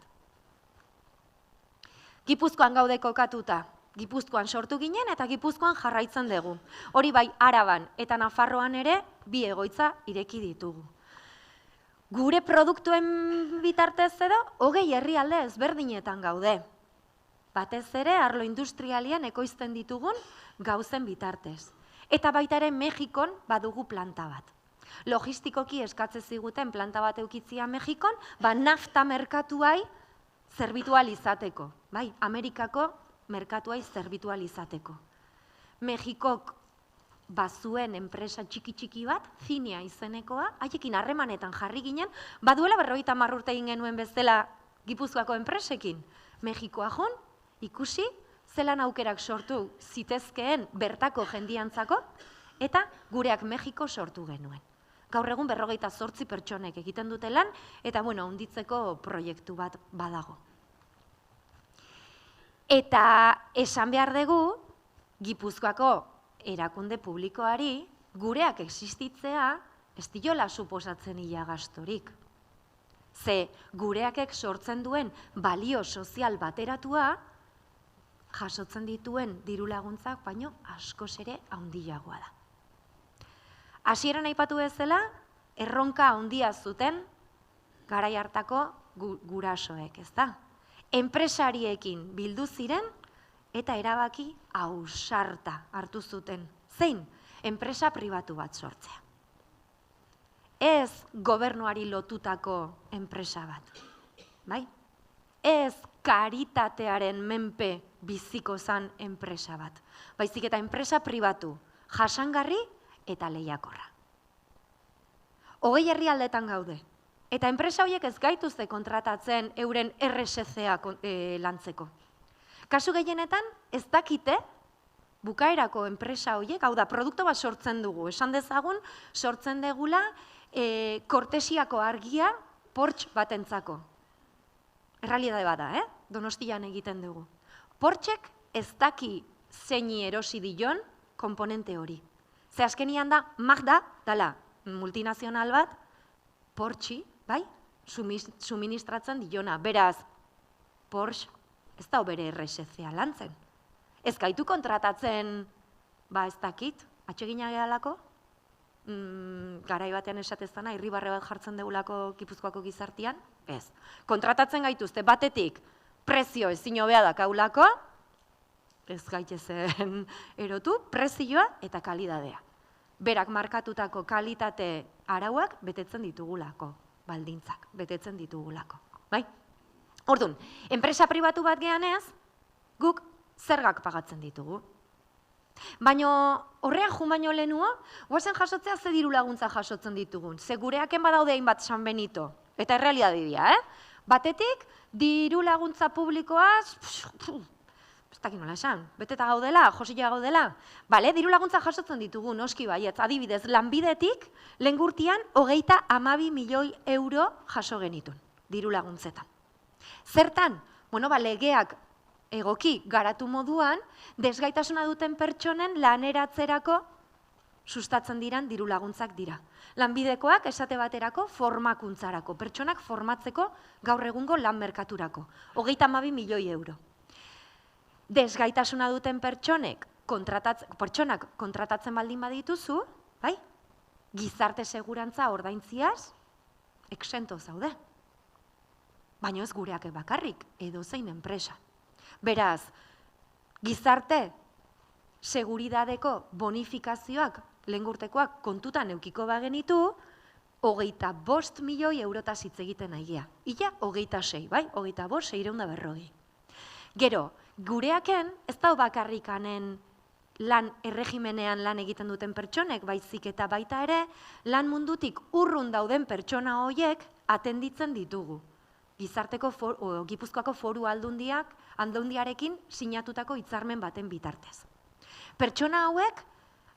Gipuzkoan gaude kokatuta. Gipuzkoan sortu ginen eta Gipuzkoan jarraitzen dugu. Hori bai, Araban eta Nafarroan ere 2 egoitza ireki ditugu. Gure produktuen bitartez edo, 20 herrialde ezberdinetan gaude. Batez ere, arlo industrialian ekoizten ditugun gauzen bitartez. Eta baita ere Mexikon badugu planta bat. Logistikoki eskatze ziguten planta bat eukitzia Mexikon, nafta merkatuai zerbitual izateko. Amerikako merkatuai zerbitual izateko. Mexikok bazuen enpresa txiki bat, Zinea izenekoa, haiekin harremanetan jarri ginen, baduela 50 urte egin genuen bezala Gipuzkoako enpresekin. Mexikoa joan, ikusi, zelan aukerak sortu zitezkeen bertako jendiantzako, eta gureak Mexiko sortu genuen. Gaur egun 58 pertsonek egiten dute lan, eta handitzeko proiektu bat badago. Eta esan behar dugu, Gipuzkoako erakunde publikoari gureak existitzea ez diola suposatzen ia gastorik. Ze gureakek sortzen duen balio sozial bateratua jasotzen dituen diru laguntzak baino askoz ere handiagoa da. Hasieran aipatu bezala, erronka handia zuten garai hartako gurasoek, ezta? Enpresariekin bildu ziren eta erabaki ausarta hartu zuten. Zein? Enpresa pribatu bat sortzea. Ez gobernuari lotutako enpresa bat. Bai? Ez karitatearen menpe biziko zan enpresa bat. Baizik eta enpresa pribatu, jasangarri eta lehiakorra. 20 herrialdetan gaude. Eta enpresa horiek ez gaituzte kontratatzen euren RSC-a lantzeko. Kasu gehienetan ez dakite bukaerako enpresa horiek, hau da, produktu bat sortzen dugu. Esan dezagun, sortzen degula kortesiako argia Porsche batentzako. Errealitate bada, Donostian egiten dugu. Portxek ez daki zeini erosi dion komponente hori. Ze azkenian da, Magda, dala, multinazional bat, Porsche, bai, suministratzen diona. Beraz, Porsche ez da bere RSC-a lantzen. Ez gaitu kontratatzen, ez dakit, atsegina gehalako, garai batean esatezana, irribarre bat jartzen degulako Gipuzkoako gizartian, ez. Kontratatzen gaituzte, batetik, prezio ezin hobea dakaulako, ez gaitezen erotu, prezioa eta kalidadea. Berak markatutako kalitate arauak betetzen ditugulako, baldintzak, betetzen ditugulako. Bai? Orduan, enpresa pribatu bat geanez, guk zergak pagatzen ditugu. Baina horrean jun baino lehenua, guazen jasotzea ze diru laguntza jasotzen ditugun. Ze gureaken badaude hainbat San Benito, eta errealitate dira, Batetik, diru laguntza publikoaz, ez dakit nola esan, beteta gaudela, josila gaudela. Bale, diru laguntza jasotzen ditugu, noski baietz, adibidez, lanbidetik, lehengurtian 32 milioi euro jaso genitun, diru laguntzetan. Zertan? Legeak egoki garatu moduan, desgaitasuna duten pertsonen laneratzerako sustatzen diran diru laguntzak dira. Lanbidekoak esate baterako formakuntzarako, pertsonak formatzeko gaur egungo lan merkaturako, 32 milioi euro. Desgaitasuna duten pertsonak kontratatzen baldin badituzu, bai? Gizarte segurantza ordaintziaz exento zaude. Baina ez gureak bakarrik, edozein enpresa. Beraz, gizarte seguridadeko bonifikazioak, lehengurtekoak kontutan eukiko bagenitu, 25 milioi eurotaz hitz egiten nagia. Ia 26, bai? 25, 640. Gero, gureaken ez da bakarrikanen lan erregimenean lan egiten duten pertsonek, baizik eta baita ere, lan mundutik urrun dauden pertsona horiek atenditzen ditugu. Gipuzkoako foru aldundiarekin sinatutako hitzarmen baten bitartez. Pertsona hauek,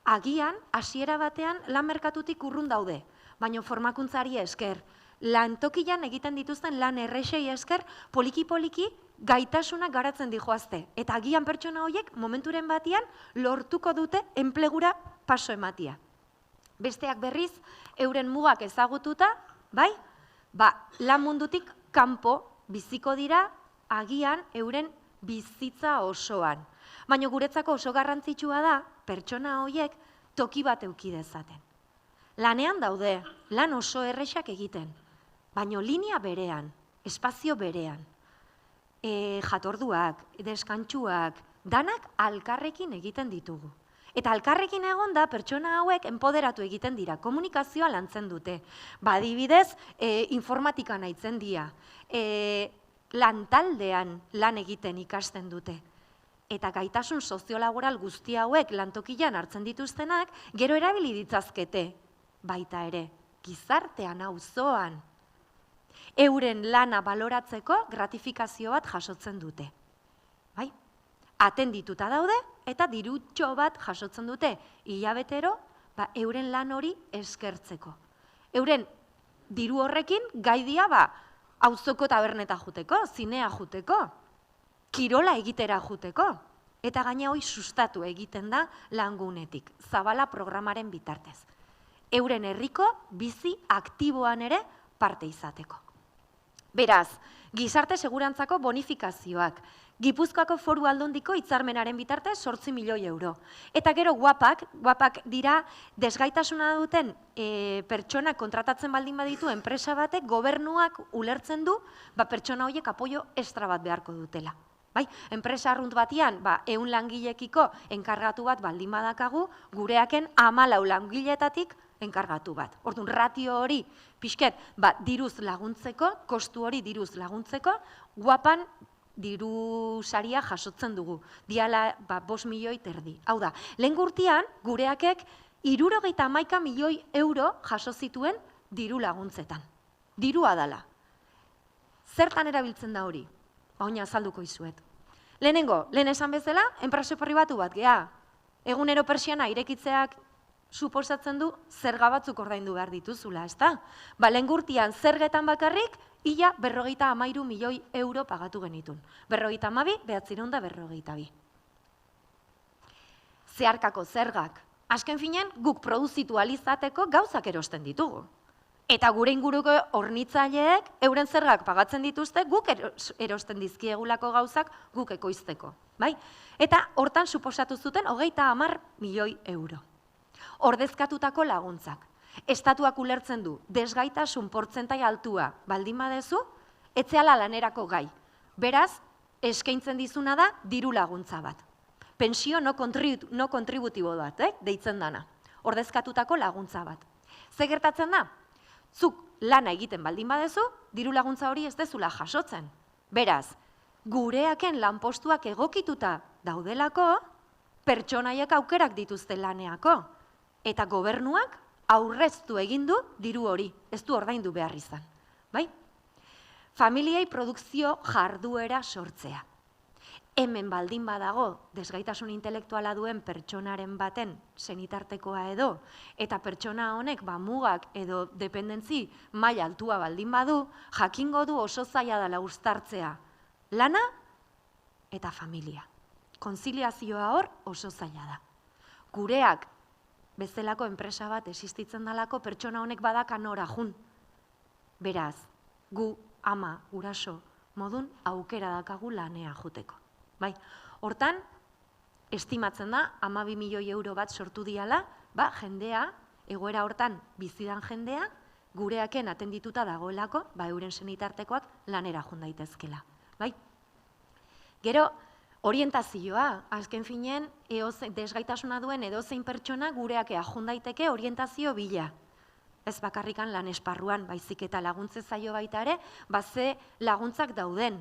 agian, hasiera batean lan merkatutik urrun daude, baina formakuntzari esker, lantokian egiten dituzten lan errexei esker, poliki-poliki gaitasunak garatzen dijoazte. Eta agian pertsona horiek, momenturen batean, lortuko dute enplegura paso ematia. Besteak berriz, euren mugak ezagututa, bai? Lan mundutik kanpo biziko dira, agian euren bizitza osoan. Baina guretzako oso garrantzitsua da, pertsona horiek toki bat eduki dezaten. Lanean daude, lan oso errexak egiten, baina linea berean, espazio berean, jatorduak, deskantxuak, danak alkarrekin egiten ditugu. Eta alkarrekin egon da, pertsona hauek enpoderatu egiten dira, komunikazioa lantzen dute. Adibidez, informatika nahitzen dira, lantaldean lan egiten ikasten dute. eta gaitasun soziolaboral guzti hauek lantokian hartzen dituztenak, gero erabili ditzazkete baita ere, gizartean auzoan. Euren lana baloratzeko gratifikazio bat jasotzen dute. Bai? Atendituta daude eta dirutxo bat jasotzen dute hilabetero, euren lan hori eskertzeko. Euren diru horrekin gai dia auzoko taberneta juteko, zinea juteko, kirola egitera juteko, eta gaina hori sustatu egiten da langunetik, Zabala programaren bitartez. Euren herriko bizi aktiboan ere parte izateko. Beraz, gizarte segurantzako bonifikazioak, Gipuzkoako Foru Aldundiko hitzarmenaren bitartez 8 milioi euro. Eta gero guapak dira desgaitasuna duten pertsona kontratatzen baldin baditu enpresa batek gobernuak ulertzen du pertsona horiek apoio extra bat beharko dutela. Enpresa arrunt batian 100 langilekiko enkargatu bat baldin badakagu, gureaken 14 langiletatik enkargatu bat. Orduan, ratio hori pixket diruz laguntzeko, kostu hori diruz laguntzeko, guapan diru saria jasotzen dugu. Diala 5 milioi terdi. Hau da, lehen urtean gureakek 71 milioi euro jaso zituen diru laguntzetan. Dirua dala. Zertan erabiltzen da hori? Baina azalduko izuet. Lehenengo, lehen esan bezala, enpresa pribatu bat, gea. Egunero persiana irekitzeak suposatzen du zerga batzuk ordaindu behar dituzula, ezta? Lehen urtean zergetan bakarrik, ia 53 milioi euro pagatu genitun. 52, 942. Zeharkako zergak. Azken finean, guk produzitu alizateko gauzak erosten ditugu. Eta gure inguruko hornitzaileek euren zergak pagatzen dituzte, guk erosten dizkiegulako gauzak guk ekoizteko. Eta hortan suposatu zuten 30 milioi euro. Ordezkatutako laguntzak. Estatuak ulertzen du, desgaitasun portzentai altua baldin badezu, etzeala lanerako gai. Beraz, eskaintzen dizuna da diru laguntza bat. Pensio no kontributibo bat, deitzen dana. Ordezkatutako laguntza bat. Ze gertatzen da? Zuk lana egiten baldin badezu, diru laguntza hori ez dezula jasotzen. Beraz, gureaken lanpostuak egokituta daudelako, pertsonaiek aukerak dituzte laneako. Eta gobernuak aurreztu egin du diru hori, ez du ordaindu behar izan. Familiei produkzio jarduera sortzea. Hemen baldin badago desgaitasun intelektuala duen pertsonaren baten senitartekoa edo, eta pertsona honek mugak edo dependentzi maila altua baldin badu, jakingo du oso zaila dela uztartzea lana eta familia. Konziliazioa hor oso zaila da. Gureak bezalako enpresa bat existitzen dalako pertsona honek badaka nora jun. Beraz, gu ama, guraso, modun aukera dakagu lanea juteko. Hortan, estimatzen da, 12 milioi euro bat sortu diala, jendea, egoera hortan bizidan jendea, gureaken atendituta dagoelako, euren senitartekoak lanera jun daitezkela. Gero, orientazioa, azken finean, desgaitasuna duen edozein pertsona gureak ajun daiteke orientazio bila. Ez bakarrikan lan esparruan, baizik eta laguntze zaio baita ere, ze laguntzak dauden.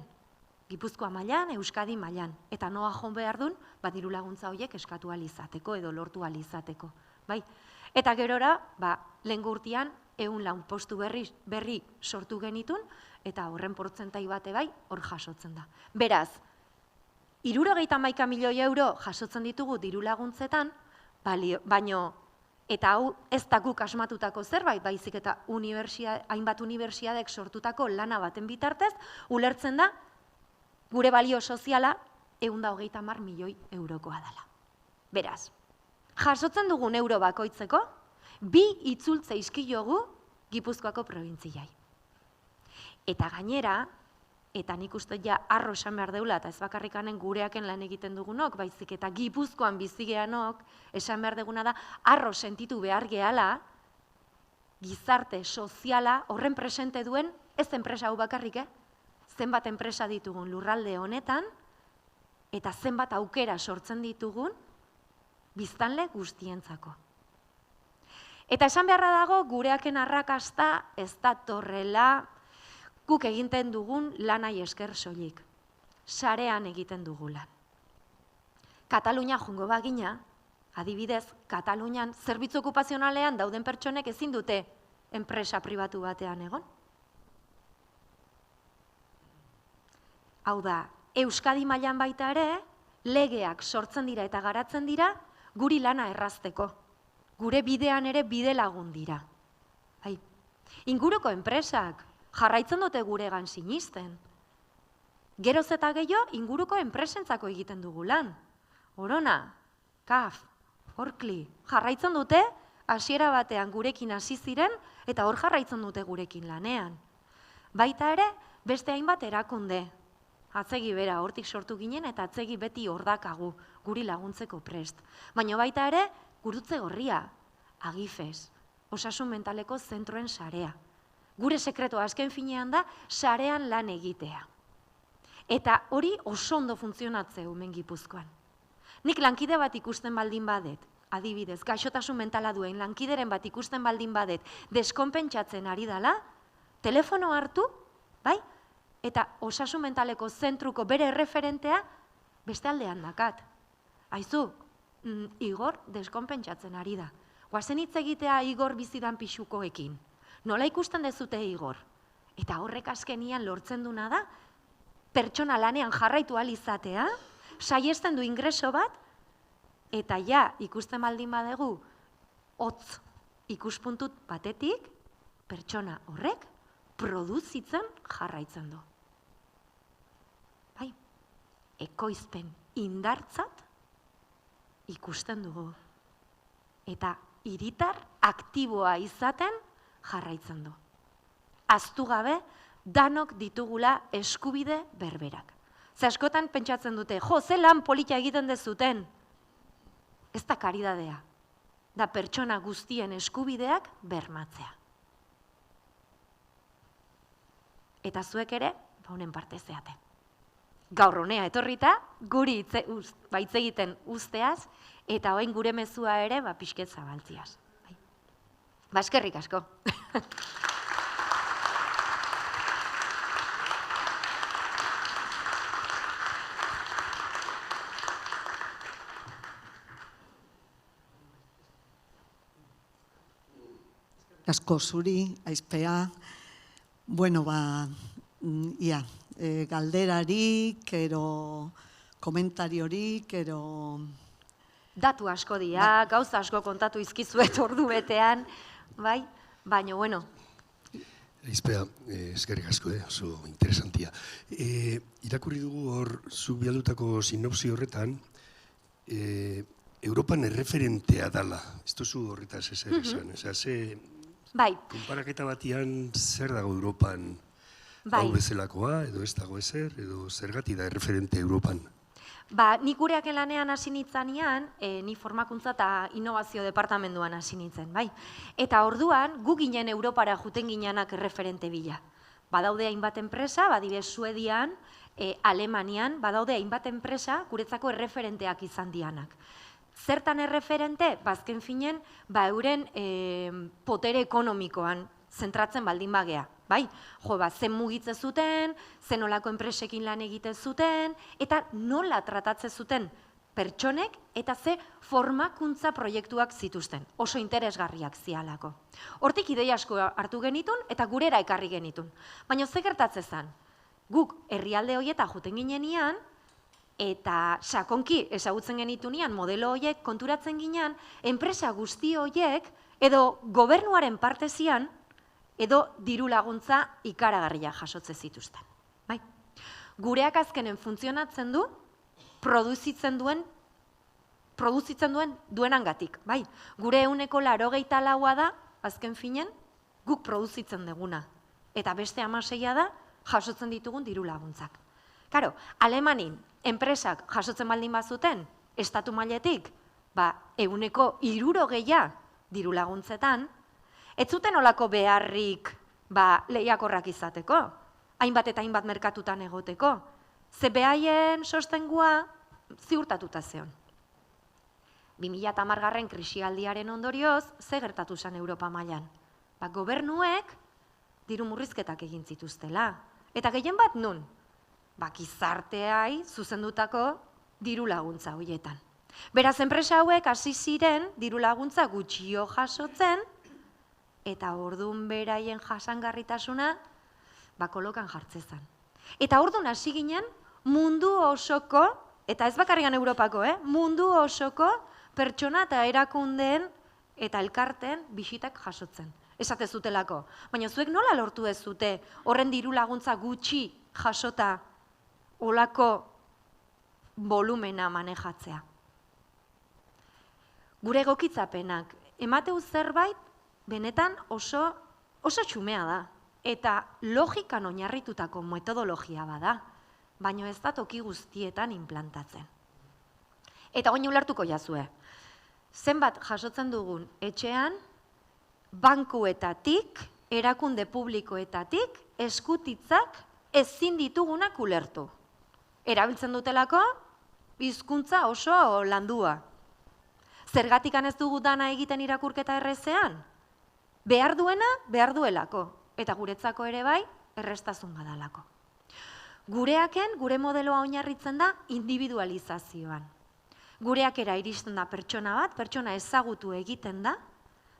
Gipuzkoa mailan, Euskadi mailan. Eta noa joan behar duen, diru laguntza horiek eskatu alizateko edo lortu alizateko. Eta gerora, lehen urtean, 100 lanpostu berri sortu genitun, eta horren portzentai bate hor jasotzen da. Beraz, 71 milioi euro jasotzen ditugu diru laguntzetan, baino, eta hau ez da guk asmatutako zerbait, baizik eta hainbat unibertsiadek sortutako lana baten bitartez, ulertzen da, gure balio soziala 130 milioi eurokoa dela. Beraz, jasotzen dugun euro bakoitzeko, 2 itzultze izkiogu Gipuzkoako probintziai. Eta gainera, eta nik uste arro esan behar deula, eta ez bakarrikanen gureaken lan egiten dugunok, baizik eta Gipuzkoan bizigeanok, esan behar duguna da, arro sentitu behar gehala, gizarte soziala horren presente duen, ez enpresa hau bakarrik, zenbat enpresa ditugun lurralde honetan, eta zenbat aukera sortzen ditugun, biztanle guztientzako. Eta esan beharra dago, gureaken arrakasta ez datorrela guk egiten dugun lanai esker soilik. Sarean egiten dugu lan. Katalunia jungo bagina, adibidez, Katalunian zerbitzu okupazionalean dauden pertsonek ezin dute enpresa pribatu batean egon. Hau da, Euskadi mailan baita ere, legeak sortzen dira eta garatzen dira, guri lana errazteko. Gure bidean ere bide lagun dira. Inguruko enpresak jarraitzen dute guregan sinisten. Geroz eta gehiago inguruko enpresentzako egiten dugu lan. Orona, Kaf, Orkli, jarraitzen dute, hasiera batean gurekin hasi ziren eta hor jarraitzen dute gurekin lanean. Baita ere, beste hainbat erakunde. Atzegi bera hortik sortu ginen eta atzegi beti hordakagu guri laguntzeko prest. Baina baita ere, Gurutze Gorria, Agifes, Osasun Mentaleko zentroen sarea. Gure sekretua azken finean da sarean lan egitea. Eta hori oso ondo funtzionatzea hemen Gipuzkoan. Nik lankide bat ikusten baldin badet, adibidez, gaixotasun mentala duen lankideren bat ikusten baldin badet, deskonpentsatzen ari dela, telefono hartu, bai? Eta Osasun Mentaleko zentruko bere referentea beste aldean dakat. Aizu, Igor deskonpentsatzen ari da. Guazen hitz egitea Igor bizidan pixukoekin. Nola ikusten dezute Igor? Eta horrek azkenian lortzen duna da, pertsona lanean jarraitu ahal izatea, saiesten du ingreso bat, eta ja ikusten baldin badegu, hotz ikuspuntut batetik, pertsona horrek produzitzen jarraitzen du. Bai, ekoizpen indartzat ikusten dugu. Eta hiritar aktiboa izaten jarraitzen du. Ahaztu gabe, danok ditugula eskubide berberak. Ze askotan pentsatzen dute, ze lan polita egiten dezuten. Ez da karidadea. Da pertsona guztien eskubideak bermatzea. Eta zuek ere, honen parte zeate. Gaur honea etorrita, guri hitz egiten usteaz, eta orain gure mezua ere pixket zabaltziaz. Eskerrik asko. Asko zuri, aizpea, bueno, ia, galderarik, ero komentariorik, ero... Datu asko dira, gauza asko kontatu izkizuet ordu betean, bai, baina, bueno. Aizpea, eskerrik asko, oso interesantia. Irakurri dugu hor, zuk bialdutako sinopsi horretan, Europan erreferentea dala. Ez duzu horretaz ezer esan, Bai. Konparaketa batian zer dago Europan hau bezalakoa, edo ez dago ezer, edo zergati da erreferente Europan? Nik gureak lanean hasi nintzanean, ni formakuntza eta innovazio departamentuan hasi nintzen, bai. Eta orduan, gu ginen Europara juten ginenak erreferente bila. Badaude hainbat enpresa, badibes Suedian, Alemanian, badaude hainbat enpresa guretzako erreferenteak izan dianak. Zertan erreferente, bazken finen, euren potere ekonomikoan zentratzen baldin bagea. Bai, zen mugitze zuten, zen nolako enpresekin lan egite zuten, eta nola tratatze zuten pertsonek, eta ze formakuntza proiektuak zituzten. Oso interesgarriak zialako. Hortik ideia asko hartu genitun, eta gurera ekarri genitun. Baina ze gertatze zen, guk herrialde horieta juten ginenean, eta sakonki ezagutzen genitunean modelo horiek konturatzen ginean, enpresa guzti horiek edo gobernuaren parte zian, edo diru laguntza ikaragarria jasotze zituzten. Gureak azkenen funtzionatzen du, produzitzen duenangatik. Gure 84% da, azken finen, guk produzitzen duguna. Eta beste 16% da, jasotzen ditugun diru laguntzak. Karo, Alemanin, enpresak jasotzen baldin bazuten, estatu mailetik, 60% diru laguntzetan, ez zuten olako beharrik lehiakorrak izateko, hainbat eta hainbat merkatutan egoteko, ze behaien sostengua ziurtatuta zeon. 2010 krisialdiaren ondorioz, ze gertatu zen Europa mailan? Gobernuek diru murrizketak egin zituztela. Eta gehien bat nun? Gizarteai zuzendutako diru laguntza horietan. Beraz, enpresa hauek hasi ziren diru laguntza gutxio jasotzen, eta orduan beraien jasangarritasuna kolokan jartzezan. Eta orduan hasi ginen mundu osoko, eta ez bakarrian Europako, mundu osoko pertsona eta erakundeen eta elkarteen bisitak jasotzen. Esate zutelako. Baina zuek nola lortu ez zute horren diru laguntza gutxi jasota olako volumena manejatzea? Gure egokitzapenak emateu zerbait benetan oso txumea da. Eta logikan oinarritutako metodologia bada, baina ez da toki guztietan implantatzen. Eta oin ulertuko jazue. Zenbat jasotzen dugun etxean, bankuetatik, erakunde publikoetatik, eskutitzak ezin ditugunak ulertu. Erabiltzen dutelako, hizkuntza oso landua. Zergatikan ez dugu dana egiten irakurketa errezean? Behar duena, behar duelako. Eta guretzako ere bai, errestasun badalako. Gureaken, gure modeloa oinarritzen da individualizazioan. Gureakera iristen da pertsona bat, pertsona ezagutu egiten da,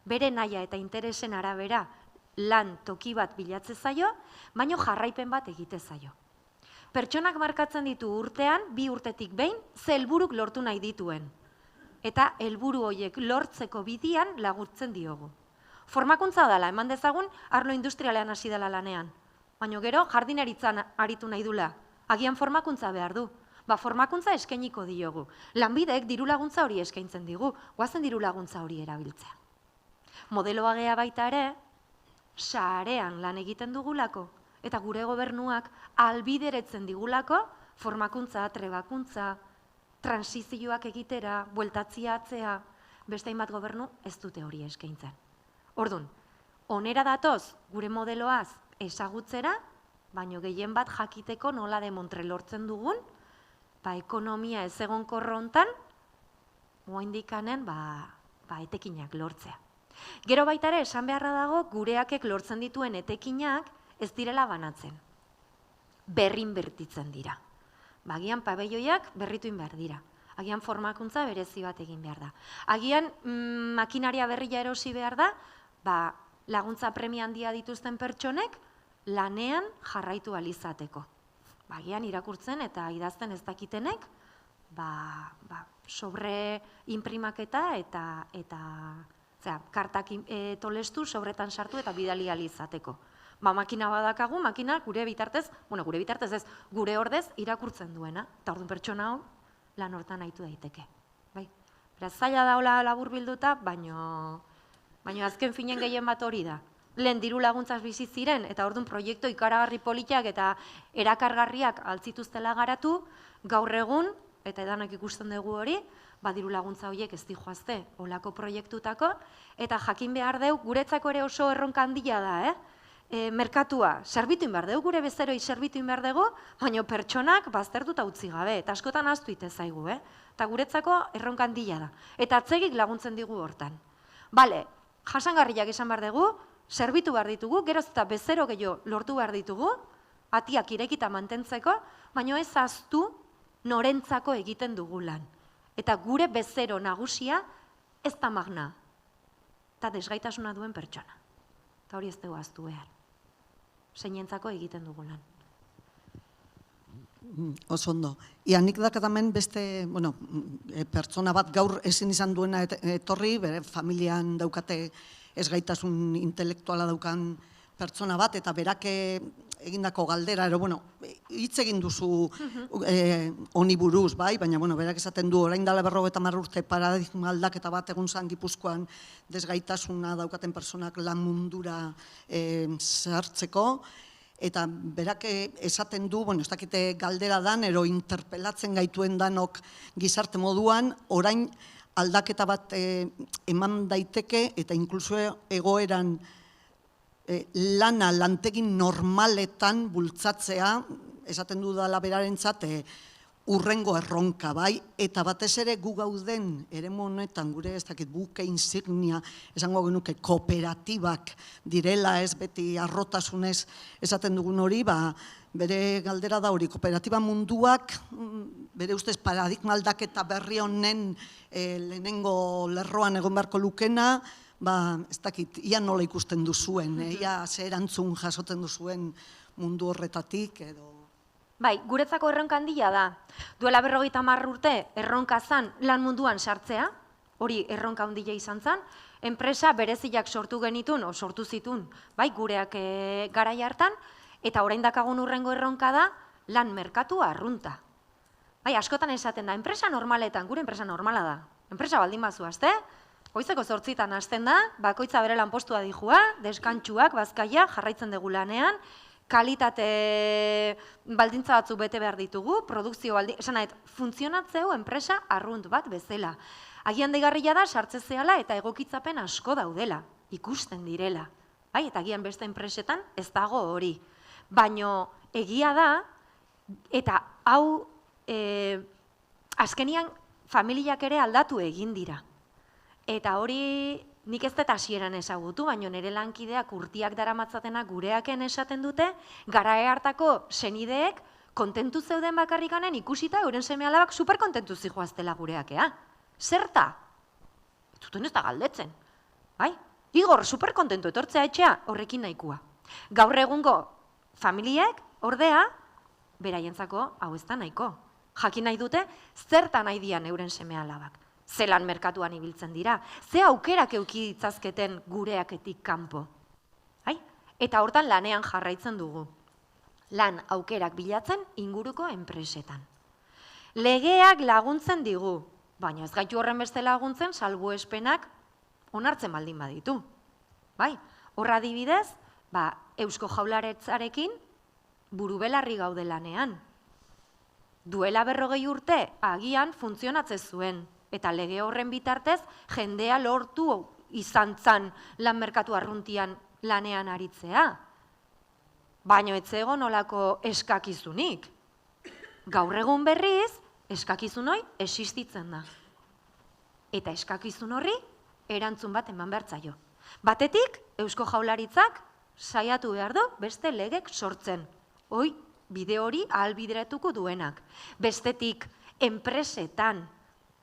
bere naia eta interesen arabera lan toki bat bilatze zaio, baino jarraipen bat egite zaio. Pertsonak markatzen ditu urtean, 2 urtetik behin, ze helburuk lortu nahi dituen. Eta helburu horiek lortzeko bidian laguntzen diogu. Formakuntza dela, eman dezagun, arlo industrialean hasi dela lanean. Baina gero, jardineritzan aritu nahi dula. Agian formakuntza behar du. Formakuntza eskainiko diogu. Lanbidek diru laguntza hori eskaintzen digu. Goazen diru laguntza hori erabiltzea. Modeloa gea baita ere, sarean lan egiten dugulako. Eta gure gobernuak albideretzen digulako formakuntza, trebakuntza, transizioak egitera, bueltatzia atzea, beste hainbat gobernu ez dute hori eskaintzen. Orduan, onera datoz gure modeloaz ezagutzera, baino gehien bat jakiteko nola demontre lortzen dugun, ekonomia ez egonkor hontan, oraindikanen etekinak lortzea. Gero baita ere, esan beharra dago, gureakek lortzen dituen etekinak ez direla banatzen. Berrin bertitzen dira. Agian pabelloiak berrituin behar dira. Agian formakuntza berezi bat egin behar da. Agian makinaria berria erosi behar da, laguntza premia handia dituzten pertsonek lanean jarraitu alizateko. Agian irakurtzen eta idazten ez dakitenek, sobre imprimaketa eta kartak tolestu, sobretan sartu eta bidali alizateko. Makina badakagu, makina gure bitartez, gure ordez irakurtzen duena, eta orduan pertsona hau lan hortan haitu daiteke. Beraz, zaila daola labur bilduta, baino azken finen gehien bat hori da. Lehen diru laguntzaz bizi ziren, eta orduan proiektu ikaragarri politak eta erakargarriak altzituztela garatu, gaur egun, eta edanak ikusten dugu hori, diru laguntza horiek ez dijoazte olako proiektutako, eta jakin behar deu, guretzako ere oso erronka handia da, merkatua, zerbituin behar dugu, gure bezeroi zerbituin behar dugu, baina pertsonak baztertuta utzi gabe, eta askotan ahaztu ite zaigu, eta guretzako erronka handia da. Eta atzegik laguntzen digu hortan. Bale, jasangarriak esan behar dugu, zerbitu behar ditugu, geroz eta bezero gehiago lortu behar ditugu, atiak irekita mantentzeko, baina ez ahaztu norentzako egiten dugu lan. Eta gure bezero nagusia ez da magna, eta desgaitasuna duen pertsona. Eta hori ez dugu ahaztu behar. Zeinentzako egiten dugu lan. Oso ondo. Nik dakatamen beste, pertsona bat gaur ezin izan duena etorri, bere familian daukate ezgaitasun intelektuala daukan pertsona bat, eta berake egindako galdera, hitz egin duzu honi buruz, baina berak esaten du, orain dela 50 urte paradigma aldaketa bat egun zan Gipuzkoan desgaitasuna daukaten pertsonak lan mundura sartzeko, eta berak esaten du, ez dakite galdera dan, ero interpelatzen gaituen danok gizarte moduan, orain aldaketa bat eman daiteke, eta inkluso egoeran lana lantegin normaletan bultzatzea, esaten du dala berarentzat, urrengo erronka, bai, eta batez ere gu gauden eremu honetan gure ez dakit buke insignia, esango genuke kooperatibak direla, ez beti arrotasunez esaten dugun hori, bere galdera da hori, kooperatiba munduak, bere ustez paradigma aldaketa berri honen lehenengo lerroan egon beharko lukena, ez dakit, ia nola ikusten duzuen, ia ze erantzun jasoten duzuen mundu horretatik edo... Bai, guretzako erronka handia da. Duela 50 urte erronka zan lan munduan sartzea, hori erronka handia izan zan, enpresa bereziak sortu genitun, o sortu zitun, bai, gureak garai hartan, eta orain dakagun urrengo erronka da lan merkatua arrunta. Bai, askotan esaten da, enpresa normaletan, gure enpresa normala da. Enpresa baldin bazu azte, goizeko 8 hasten da, bakoitza bere lanpostua dijua, deskantxuak, bazkaia, jarraitzen dugu lanean, kalitate baldintza batzuk bete behar ditugu, produkzio baldintza, esan nahet, funtzionatzeu enpresa arrunt bat bezala. Agian deigarria da, sartze zehala eta egokitzapen asko daudela, ikusten direla. Bai, eta agian beste enpresetan ez dago hori. Baino egia da, eta hau azkenian familiak ere aldatu egin dira. Eta hori nik ez dut hasieran ezagutu, baina nire lankideak urtiak daramatzatenak gureaken esaten dute, garae hartako senideek kontentu zeuden bakarrikanen ikusita euren seme-alabak superkontentu zijoaztela gureakea. Zerta? Zuten ez da galdetzen. Bai? Igor, superkontentu etortzea etxea horrekin nahikoa. Gaur egungo familiek, ordea, beraientzako hau ez da nahiko. Jakin nahi dute, zerta nahi dian euren seme-alabak. Zelan merkatuan ibiltzen dira, ze aukerak euki ditzazketen gureaketik kanpo. Eta hortan lanean jarraitzen dugu. Lan aukerak bilatzen inguruko enpresetan. Legeak laguntzen digu, baina ez gaitu horren beste laguntzen salbuespenak onartzen baldin baditu. Horra adibidez, Eusko Jaurlaritzarekin burubelarri gaude lanean. Duela 40 urte agian funtzionatzen zuen. Eta lege horren bitartez, jendea lortu izan zan lan merkatu arruntian lanean aritzea. Baina ez zegoen nolako eskakizunik. Gaur egun berriz, eskakizun hori existitzen da. Eta eskakizun horri erantzun bat eman behar zaio. Batetik, Eusko Jaurlaritzak saiatu behar du beste legek sortzen. Bide hori ahalbideratuko duenak. Bestetik, enpresetan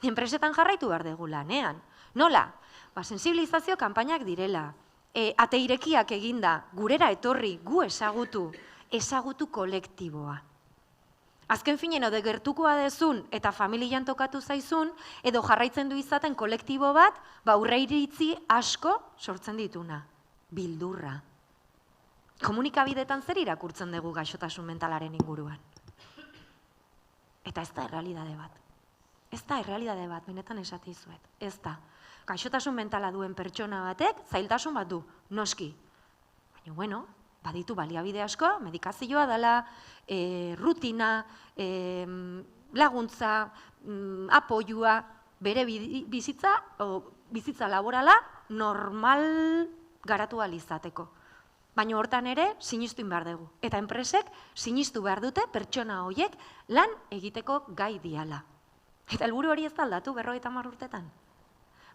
jarraitu behar dugu lanean. Nola? Sensibilizazio kanpainak direla. Ate irekiak eginda, gurera etorri, gu ezagutu kolektiboa. Azken finen, ode gertukoa dezun eta familian tokatu zaizun, edo jarraitzen du izaten kolektibo bat, aurreiritzi asko sortzen dituna. Bildurra. Komunikabidetan zer irakurtzen dugu gaixotasun mentalaren inguruan. Eta ez da errealidade bat. Ez da errealidade bat, benetan esatizuet. Ez da. Gaixotasun mentala duen pertsona batek, zailtasun bat du, noski. Baina, baditu baliabide asko, medikazioa dela, rutina, laguntza, apoiua, bere bizitza laborala normal garatu alizateko. Baina hortan ere, sinistuin behar dugu. Eta enpresek sinistu behar dute pertsona horiek lan egiteko gai diala. Eta helburu hori ez da aldatu 50 urtetan.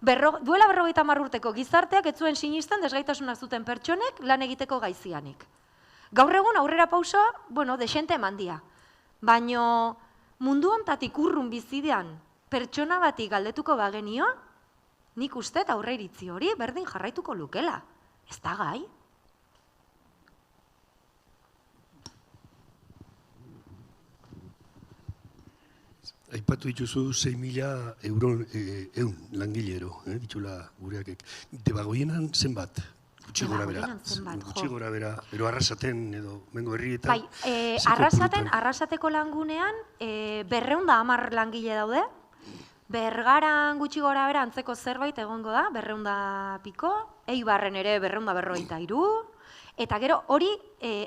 Duela 50 urteko gizarteak ez zuen sinisten desgaitasuna zuten pertsonek lan egiteko gaizianik. Gaur egun aurrera pausoa, desente eman dia. Baina mundu hontatik urrun bizidean pertsona bati galdetuko bagenio, nik uste aurreiritzi hori berdin jarraituko lukela. Ez da gai? Aipatu dituzu 6.000 euro langilero, ditula gureakek. Debagoienan zenbat? Gutxi gora bera, ero Arrasaten edo mengo herrietan? Bai, Arrasateko langunean 210 langile daude. Bergaran gutxi gora bera antzeko zerbait egongo da, 200 piko. Eibarren ere 253. Eta gero hori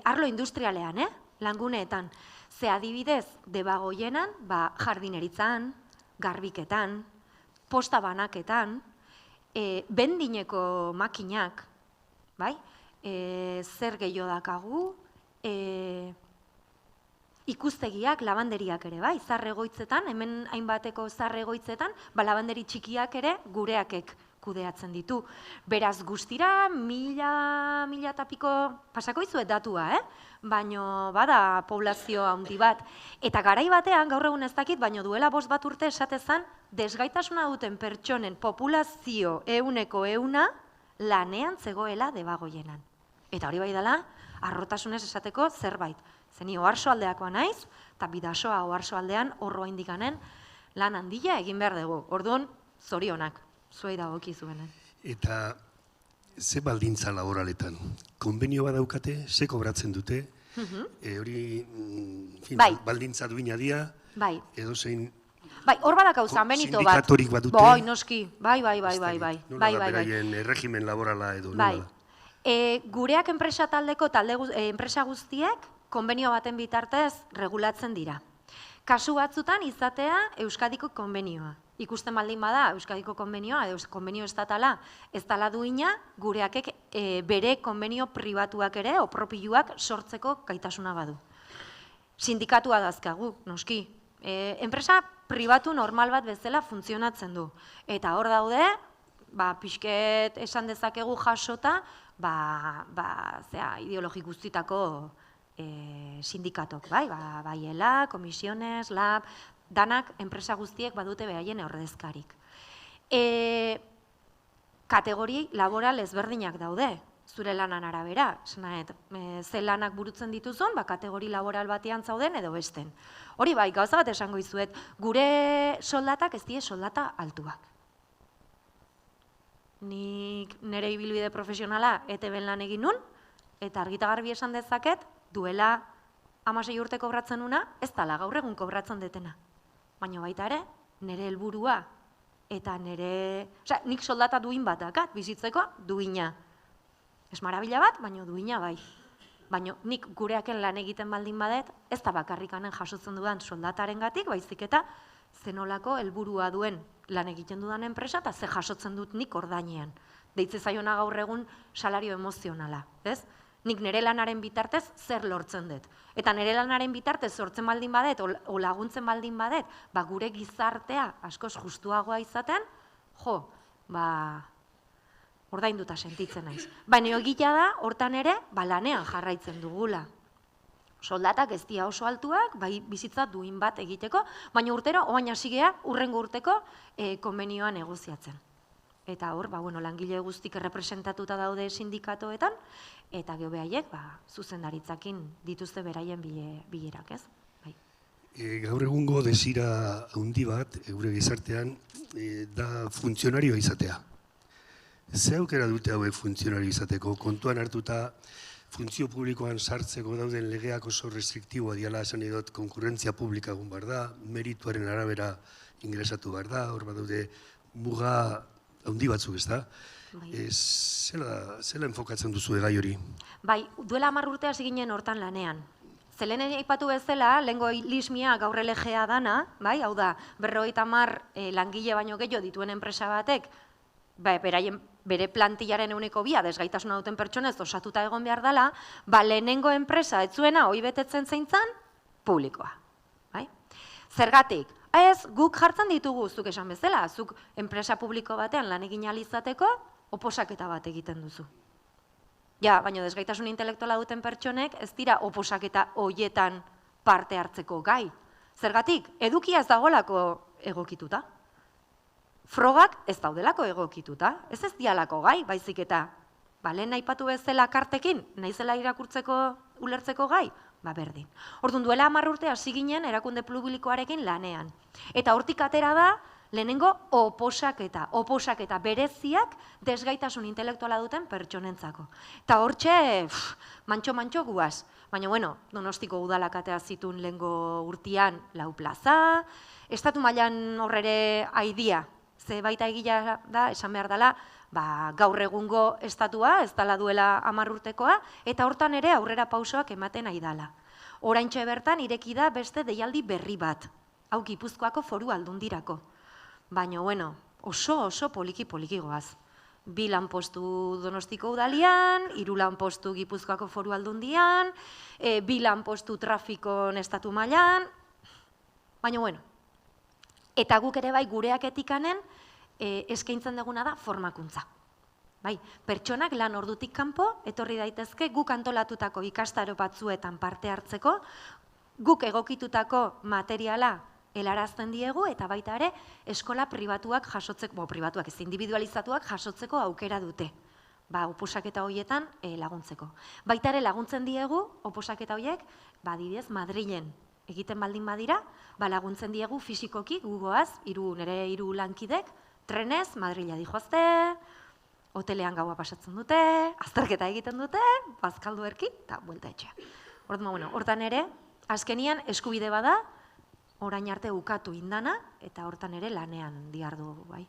arlo industrialean, languneetan. Ze adibidez, Debagoienan, jardineritzan, garbiketan, posta banaketan, bendineko makinak, zer gehiago dakagu, ikustegiak, labanderiak ere, bai, zar egoitzetan, hemen hainbateko zar egoitzetan, labanderi txikiak ere gureakek kudeatzen ditu. Beraz guztira, mila eta piko, pasako izuet datua, baino bada poblazio handi bat. Eta garai batean, gaur egun ez dakit, baino duela 5 bat urte esatezan, desgaitasuna duten pertsonen populazio 100% lanean zegoela debagoienan. Eta hori bai dela, arrotasunez esateko zerbait. Zeni oharso aldeakoa naiz, eta bidasoa oharso aldean horroa indikanen lan handia egin behar dugu. Orduan, zorionak, zuei dagokizuenen. Eta ze baldintza laboraletan? Konbenio bat daukate, ze kobratzen dute, hori baldintza duina dia, edo zein... Bai, hor badakauza, benito bat. Sindikatorik bat dute. Bai, noski, bai. Nola da beraien erregimen laborala edo, nola da? Gureak enpresa taldeko, enpresa guztiek, konbenio baten bitartez regulatzen dira. Kasu batzutan izatea Euskadiko konbenioa. Ikusten baldin bada Euskadiko konbenioa, edo konbenio estatala ez dela duina, gureakek bere konbenio pribatuak ere, opropiluak sortzeko gaitasuna badu. Sindikatua dazkagu, noski. Enpresa pribatu normal bat bezala funtzionatzen du. Eta hor daude, pixket esan dezakegu jasota, ideologi guztitako sindikatok, bai, ELA, komisiones, lab, danak enpresa guztiek badute behaien ordezkarik. Kategori laboral ezberdinak daude, zure lanan arabera, ze lanak burutzen dituzun, kategori laboral batean zauden edo besten. Hori bai, gauza bat esango izuet, gure soldatak ez die soldata altuak. Nik nire ibilbide profesionala ETB-en lan egin nun, eta argita garbi esan dezaket, duela 16 urte kobratzen una, ez dala gaur egun kobratzen detena. Baina baita ere, nire helburua eta nire... nik soldata duin bat dakat, bizitzeko duina. Ez marabila bat, baina duina bai. Baina nik gureaken lan egiten baldin badet, ez da bakarrikanen jasotzen dudan soldataren gatik, baizik eta zenolako helburua duen lan egiten dudan enpresa, eta ze jasotzen dut nik ordainean. Deitze zaiona gaur egun salario emozionala, ez? Nik nire lanaren bitartez zer lortzen dut. Eta nire lanaren bitartez sortzen baldin badet, o laguntzen baldin badet, gure gizartea askoz justuagoa izaten, ordainduta sentitzen naiz. Baina egitea da, hortan ere, lanean jarraitzen dugula. Soldatak ez dira oso altuak, bizitza duin bat egiteko, baina urtero, oain hasigea, urrengo urteko konbenioa negoziatzen. Eta hor, langile guztik errepresentatuta daude sindikatoetan, eta geobehaiek, zuzendaritzakin dituzte beraien bilerak, ez? Gaur egungo desira handi bat, gure gizartean, da funtzionarioa izatea. Ze aukera dute hauek funtzionario izateko? Kontuan hartuta, funtzio publikoan sartzeko dauden legeak oso restriktiboa diala, esan edot, konkurrentzia publika egun behar da, merituaren arabera ingresatu behar da, hor badaude muga handi batzuk, ez da? Zela enfokatzen duzu gai hori? Bai, duela 10 urte hasi ginen hortan lanean. Zelen aipatu bezala, lehengo lismia gaur elegea dana, hau da, 50 langile baino gehiago dituen enpresa batek, bere plantillaren 2% desgaitasuna duten pertsonez osatuta egon behar dela, lehenengo enpresa etzuena hoi betetzen zeintzan, publikoa. Zergatik? Ez, guk jartzen ditugu, zuk esan bezala, zuk enpresa publiko batean lan egin ahal izateko, oposaketa bat egiten duzu. Baina desgaitasun intelektuala duten pertsonek ez dira oposaketa hoietan parte hartzeko gai. Zergatik, edukia ez dagoelako egokituta. Frogak ez daudelako egokituta, ez dialako gai, baizik eta, lehen aipatu bezala kartekin, naizela irakurtzeko, ulertzeko gai, berdin. Orduan duela 10 urte hasi ginen erakunde publikoarekin lanean. Eta hortik atera da, lehenengo oposaketa bereziak desgaitasun intelektuala duten pertsonentzako. Eta hortxe, mantxo guaz. Baina, Donostiko udalak atea zituen lehengo urtean 4 plaza, estatu mailan horrere aidia, ze baita egila da, esan behar dela, gaur egungo estatua, ez dela duela 10 urtekoa, eta hortan ere aurrera pausoak ematen nahi dela. Oraintxe bertan ireki da beste deialdi berri bat, hau Gipuzkoako Foru Aldundirako. Baina, oso poliki goaz. 2 lanpostu Donostiko udalian, 3 lanpostu Gipuzkoako Foru Aldundian, 2 lanpostu trafikon estatu mailan, baina bueno. Eta guk ere bai gureak etikanen eskaintzen duguna da formakuntza. Bai, pertsonak lan ordutik kanpo etorri daitezke guk antolatutako ikastaro batzuetan parte hartzeko, guk egokitutako materiala helarazten diegu eta baita ere eskola pribatuak jasotzeko, pribatuak ez individualizatuak jasotzeko aukera dute. Ba, oposaketa horietan laguntzeko. Baita ere laguntzen diegu oposaketa horiek, ba adibidez Madrilen egiten baldin badira, ba laguntzen diegu fisikoki gugoaz, nire 3 lankidek trenez Madrila dijoazte, hotelean gaua pasatzen dute, azterketa egiten dute, bazkaldu erki eta buelta etxea. Hortan ere, azkenian eskubide bada, orain arte ukatu indana, eta hortan ere lanean dihardu bai.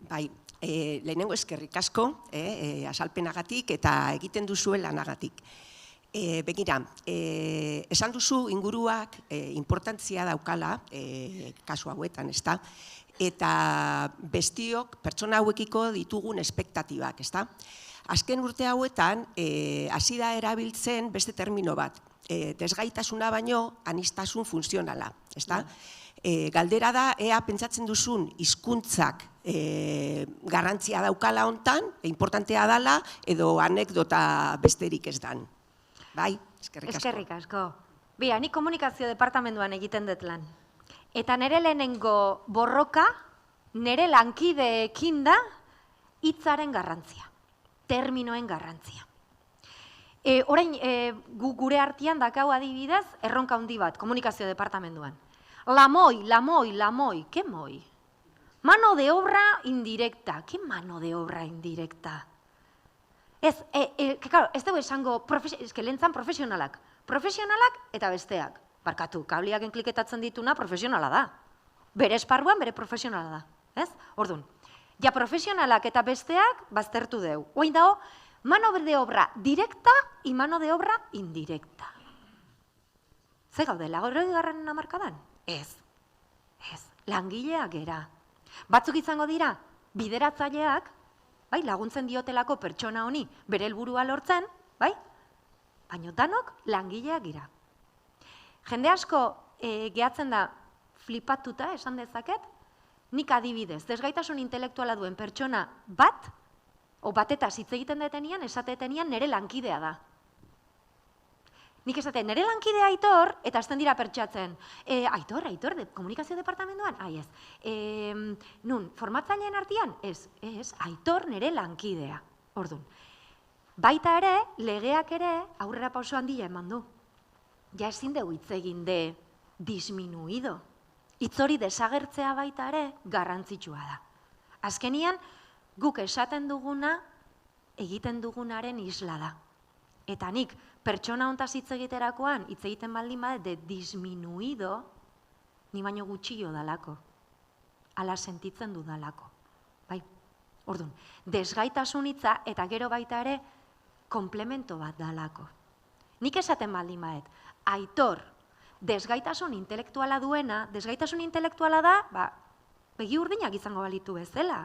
Bai, lehenengo eskerrik asko, azalpenagatik eta egiten duzuen lanagatik. Begira, esan duzu inguruak importantzia daukala, kasu hauetan, ezta? Eta bestiok pertsona hauekiko ditugun espektatibak, ezta? Azken urte hauetan, hasi da erabiltzen beste termino bat, desgaitasuna baino aniztasun funtzionala, ezta? Galdera da, ea pentsatzen duzun hizkuntzak garrantzia daukala hontan, importantea dala, edo anekdota besterik ez dan. Bai, eskerrik asko. Eskerrik asko. Bia, nik komunikazio departamentuan egiten dut lan. Eta nire lehenengo borroka, nire lankideekin da hitzaren garrantzia, terminoen garrantzia. Orain, gure artean dakau adibidez, erronka handi bat, komunikazio departamentuan. Lamoi, ¿qué moi? Mano de obra indirecta. ¿Qué mano de obra indirecta? Claro, ez dugu esango, lehentzan profesionalak. Profesionalak eta besteak. Barkatu, kabliak enkliketatzen dituna profesionala da. Bere esparruan, bere profesionala da. Ez? Orduan, ja profesionalak eta besteak baztertu deu. Oin dago, mano de obra directa y mano de obra indirecta. Ze gaudela, 20. hamarkadan? Ez. Langileak gera. Batzuk izango dira, bideratzaileak, bai, laguntzen diotelako pertsona honi bere helburua lortzen, bai? Baina danok langileak gira. Jende asko gehatzen da flipatuta, esan dezaket, nik adibidez, desgaitasun intelektuala duen pertsona bat, o batetaz hitz egiten detenian, esatetenian nire lankidea da. Nik esaten, nire lankidea Aitor, eta azten dira pertsatzen. Aitor, komunikazio departamentuan? Ez. Nun, formatzaileen artean? Ez, Aitor nire lankidea. Orduan. Baita ere, legeak ere aurrera pauso handia eman du. Ja ezin dugu hitz egin de disminuido. Hitz hori desagertzea baita ere garrantzitsua da. Azkenian, guk esaten duguna, egiten dugunaren isla da. Eta nik, pertsona hontaz hitz egiterakoan, hitz egiten baldin bade, de disminuido, ni baino gutxio dalako. Ala sentitzen du dalako. Bai? Orduan, desgaitasun hitza eta gero baita ere, komplemento bat dalako. Nik esaten baldin badet, Aitor, desgaitasun intelektuala duena, desgaitasun intelektuala da, begi urdinak izango balitu bezala.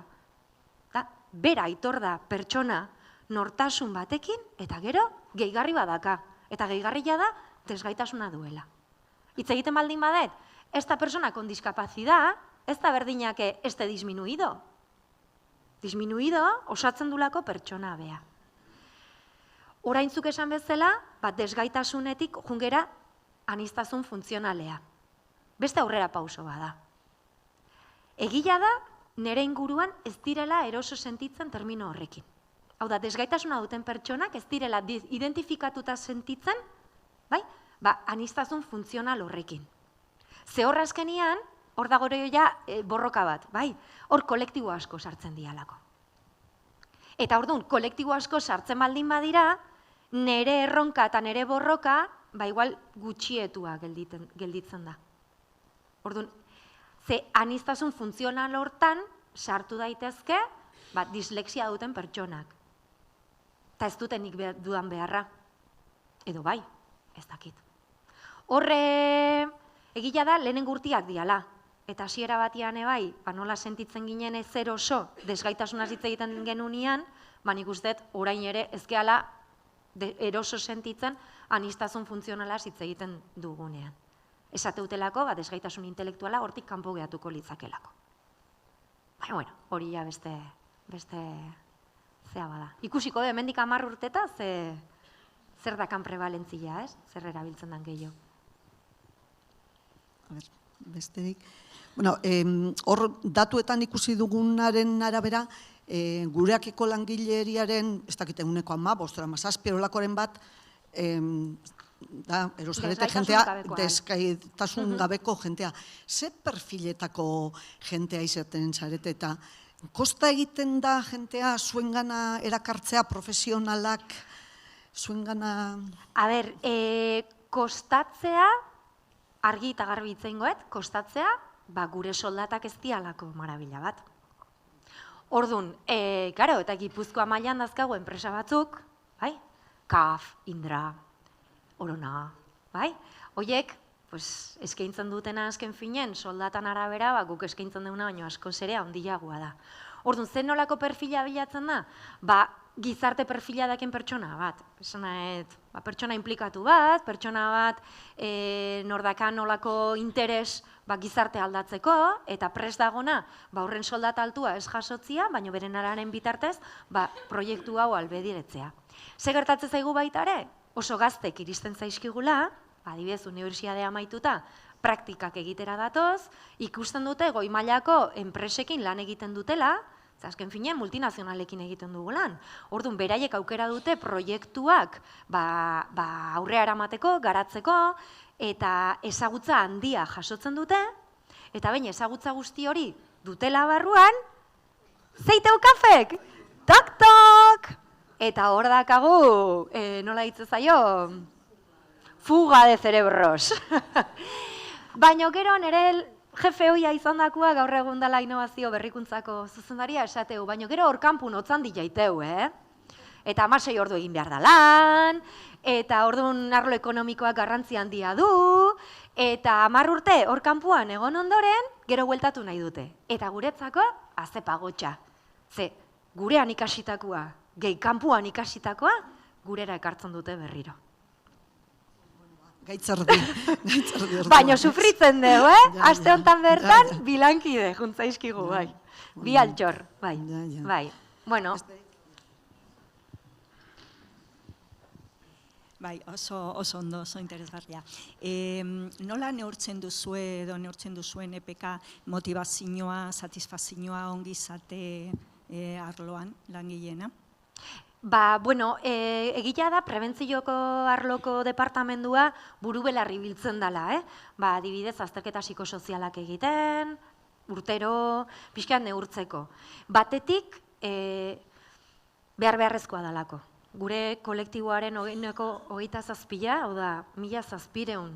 Bera Aitor da pertsona nortasun batekin, eta gero gehigarri badaka. Eta gehigarria da desgaitasuna duela. Hitz egiten baldin badet, esta persona con discapacidad, ez da berdinake este disminuido. Disminuido osatzen dulako pertsona bea. Oraintzuk esan bezala, desgaitasunetik jungera aniztasun funtzionalea. Beste aurrera pauso bada. Egia da, nire inguruan ez direla eroso sentitzen termino horrekin. Hau da, desgaitasuna duten pertsonak ez direla identifikatuta sentitzen, aniztasun funtzional horrekin. Ze horra azkenian, hor dago ja borroka bat, hor kolektibo asko sartzen dialako. Eta orduan, kolektibo asko sartzen baldin badira, nire erronka eta nire borroka, igual gutxietua gelditzen da. Orduan, ze aniztasun funtzional hortan sartu daitezke, dislexia duten pertsonak. Eta ez duten nik dudan beharra. Edo bai, ez dakit. Horre, egia da, lehenengo urtiak diala. eta hasiera batian bai, nola sentitzen ginen ezer oso desgaitasunaz hitz egiten genunean, nik uste orain ere ez gehala eroso sentitzen aniztasun funtzionalaz hitz egiten dugunean. Esateutelako, desgaitasun intelektuala hortik kanpo gehatuko litzakelako. Baina, bueno, hori ja beste zea bada. Ikusiko da, hemendik 10 urteta, zer dakan prevalentzia, ez? Zer erabiltzen den gehiago. A ber, besterik. Bueno, hor datuetan ikusi dugunaren arabera, gureakiko langileriaren, ez dakite uneko 15, 17, olakoren bat, da, erosarete jentea, desgaitasun gabeko jentea. Ze perfiletako jentea izaten zarete eta kosta egiten da jentea zuengana erakartzea profesionalak, zuengana... A ber, kostatzea, argi eta garbi itzaingoet, kostatzea, gure soldatak ez dialako marabila bat. Orduan, karo, eta Gipuzkoa mailan dazkago enpresa batzuk, bai? KAF, Indra, Orona, bai? Hoiek, eskaintzen dutena azken finen, soldatan arabera, guk eskaintzen duguna, baino asko zere handiagoa da. Orduan, zen nolako perfila bilatzen da? Gizarte perfila daken pertsona bat. Pertsona implikatu bat, pertsona bat nordakan nolako interes gizarte aldatzeko, eta prest dagona horren soldata altua ez jasotzia, baina beren araren bitartez proiektu hau albediretzea. Ze gertatzen zaigu baita ere? Oso gaztek iristen zaizkigula, adibidez, unibertsiadea amaituta, praktikak egitera datoz, ikusten dute goi mailako enpresekin lan egiten dutela, azken finean multinazionalekin egiten dugu lan. Orduan, beraiek aukera dute proiektuak aurrea eramateko, garatzeko, eta ezagutza handia jasotzen dute, eta baina ezagutza guzti hori dutela barruan, zeiteu kafek! Tok-tok! Eta hor dakagu, nola hitz zaio, fuga de cerebros. Baina gero nire jefe hoia izan dakua gaur egun dela innovazio berrikuntzako zuzendaria esateu, baina gero hor kanpun hotzan di jaiteu, Eta 16 ordu egin behar da lan, eta orduan arlo ekonomikoak garrantzi handia du, eta 10 urte hor kanpuan egon ondoren, gero bueltatu nahi dute. Eta guretzako, azepagotxa. Ze, gurean ikasitakoa, gehi kanpuan ikasitakoa, gurera ekartzen dute berriro. Gaitzerdi. Baina sufritzen dugu, aste honetan bertan, bilankide, juntzaizkigu, bai. Bi altxor, bai. Bueno. Bai, oso ondo, oso interesgarria. Nola neurtzen duzue edo neurtzen duzuen EPK motivazioa, satisfazioa ongizate arloan langileena? Bueno, egia da, prebentzioko arloko departamendua buru belarri biltzen dela, adibidez, azterketa psikosozialak egiten, urtero, pixkan neurtzeko. Batetik, beharrezkoa dalako. Gure kolektiboaren 27.000, hau da, 1.700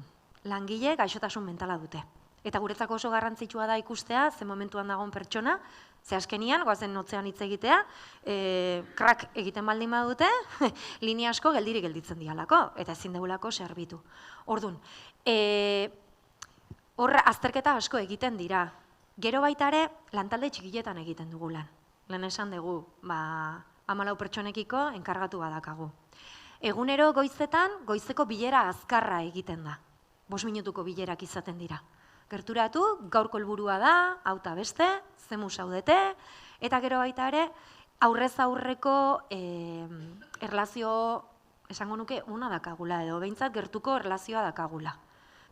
langile gaixotasun mentala dute. Eta guretzako oso garrantzitsua da ikustea, ze momentuan dagoen pertsona, ze askenian, goazen notzean hitz egitea, krak egiten baldin badute, linea asko geldirik gelditzen dialako, eta ezin degulako zerbitu. Orduan, hor azterketa asko egiten dira. Gero baita ere, lantalde txikiletan egiten dugu lan. Lehen esan dugu, 14 pertsonekiko enkargatu badakagu. Egunero goizetan, goizeko bilera azkarra egiten da. 5 minutuko bilerak izaten dira. Gerturatu, gaurko helburua da, hauta beste, zemu saudete, eta gero baita ere, aurrez aurreko erlazio, esango nuke, ona dakagula, edo behintzat gertuko erlazioa dakagula.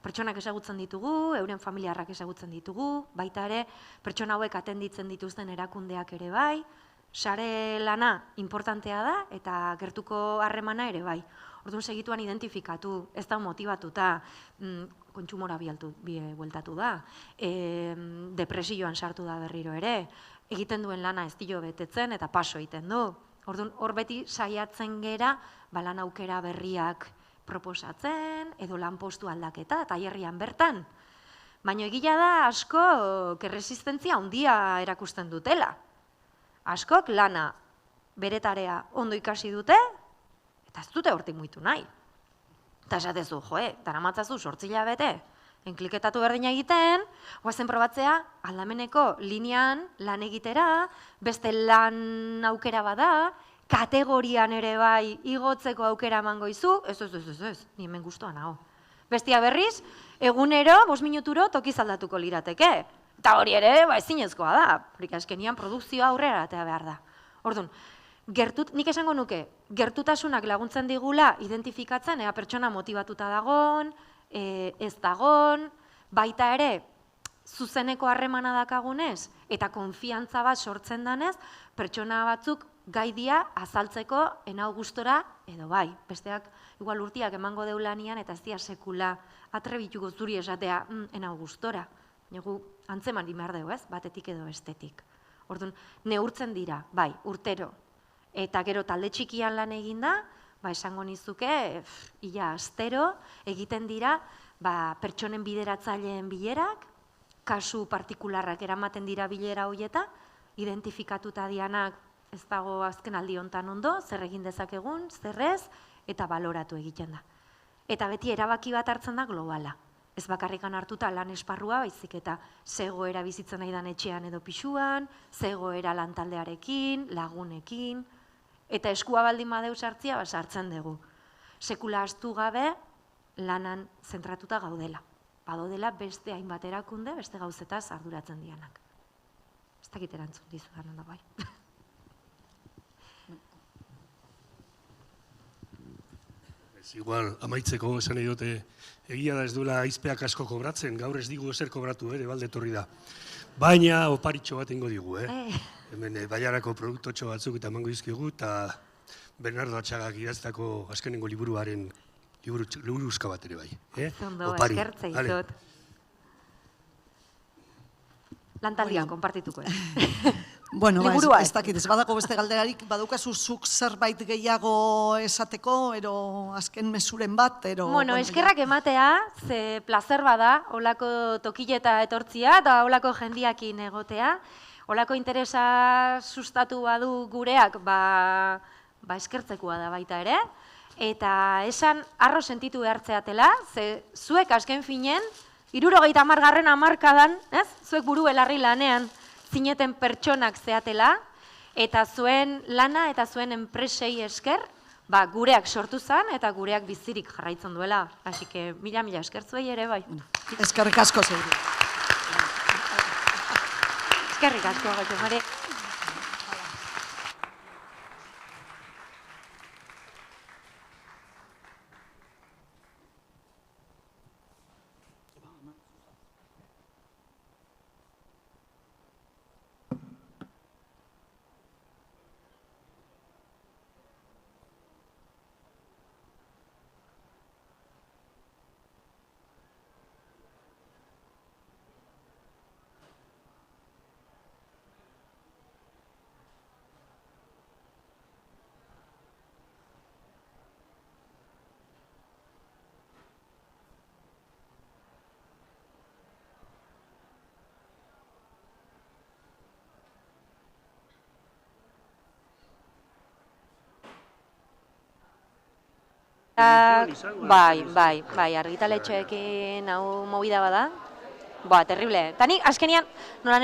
Pertsonak ezagutzen ditugu, euren familiarrak ezagutzen ditugu, baita ere, pertsona hauek atenditzen dituzten erakundeak ere bai, sare lana importantea da, eta gertuko harremana ere bai. Orduan segituan identifikatu, ez da motibatuta, kontsumora bueltatu da, depresioan sartu da berriro ere, egiten duen lana ez dio betetzen eta paso egiten du. Orduan hor beti saiatzen gera, lan aukera berriak proposatzen, edo lanpostu aldaketa, tailerrian bertan. Baina egia da asko erresistentzia handia erakusten dutela. Askok lana bere tarea ondo ikasi dute, eta ez dute hortik muitu nahi. Eta esatezu, daramatzazu 8 hilabete, enkliketatu berdina egiten, guazen probatzea aldameneko linean lan egitera, beste lan aukera bada, kategorian ere bai igotzeko aukera emango izu, ez, ni hemen gustoa nago. Bestia berriz, egunero, 5 minuturo tokiz aldatuko lirateke. Eta hori ere, ezinezkoa da, horik azkenian produkzioa aurrera atea behar da. Orduan, nik esango nuke, gertutasunak laguntzen digula identifikatzen, ea pertsona motibatuta dagon, ez dagon, baita ere, zuzeneko harremana dakagunez, eta konfiantza bat sortzen danez, pertsona batzuk gai dia azaltzeko enau gustora edo bai. Besteak, igual urtiak emango deulanian, eta ez dia sekula atrebituko zuri esatea enau gustora. Egu antzeman dimar dugu, ez? Batetik edo bestetik. Orduan, neurtzen dira, bai, urtero. Eta gero talde txikian lan eginda, esango nizuke, ia astero, egiten dira, pertsonen bideratzaileen bilerak, kasu partikularrak eramaten dira bilera horieta, identifikatuta dianak ez dago azken aldi hontan ondo, zer egin dezakegun, zer ez, eta baloratu egiten da. Eta beti erabaki bat hartzen da globala. Ez bakarrikan hartuta lan esparrua, baizik eta zegoera bizitzen nahi dan etxean edo pixuan, zegoera lantaldearekin, lagunekin, eta eskua baldin badeu sartzia, sartzen dugu. Sekula astu gabe lanan zentratuta gaudela. Badodela beste hainbat erakunde, beste gauzetaz arduratzen dianak. Ez dakit erantzun dizudan ondo bai. Igual, amaitzeko esan nahi dute, egia da ez duela aizpeak asko kobratzen, gaur ez digu ezer kobratu, balde etorri da. Baina oparitxo bat ingo digu, Hemen Baiarako produktotxo batzuk eta emango dizkigu, eta Bernardo Atxagak idaztako azkenengo liburuaren liburuzka bat ere bai. Zondo, eskertze izot. Lantaldian, konpartituko. Bueno, ez dakit, ez badako beste galderarik, badukazu zuk zerbait gehiago esateko, ero azken mesuren bat, ero... Bueno, eskerrak ematea, ze placer bada, holako tokileta etortzia, eta holako jendiakin egotea. Holako interesa sustatu badu gureak, eskertzekoa da baita ere. Eta esan arro sentitu behartzeatela, ze zuek azken finen, 70. hamarkadan, zuek buru belarri lanean, zineten pertsonak zeatela, eta zuen lana eta zuen enpresei esker, gureak sortu zen eta gureak bizirik jarraitzen duela. Así que, mila esker zuei ere, bai. Eskerrik asko zeuri. Eskerrik asko, Goitze Mari. Bai, argitaletxeekin hau movida bada. Terrible. Eta nik, azkenian, nola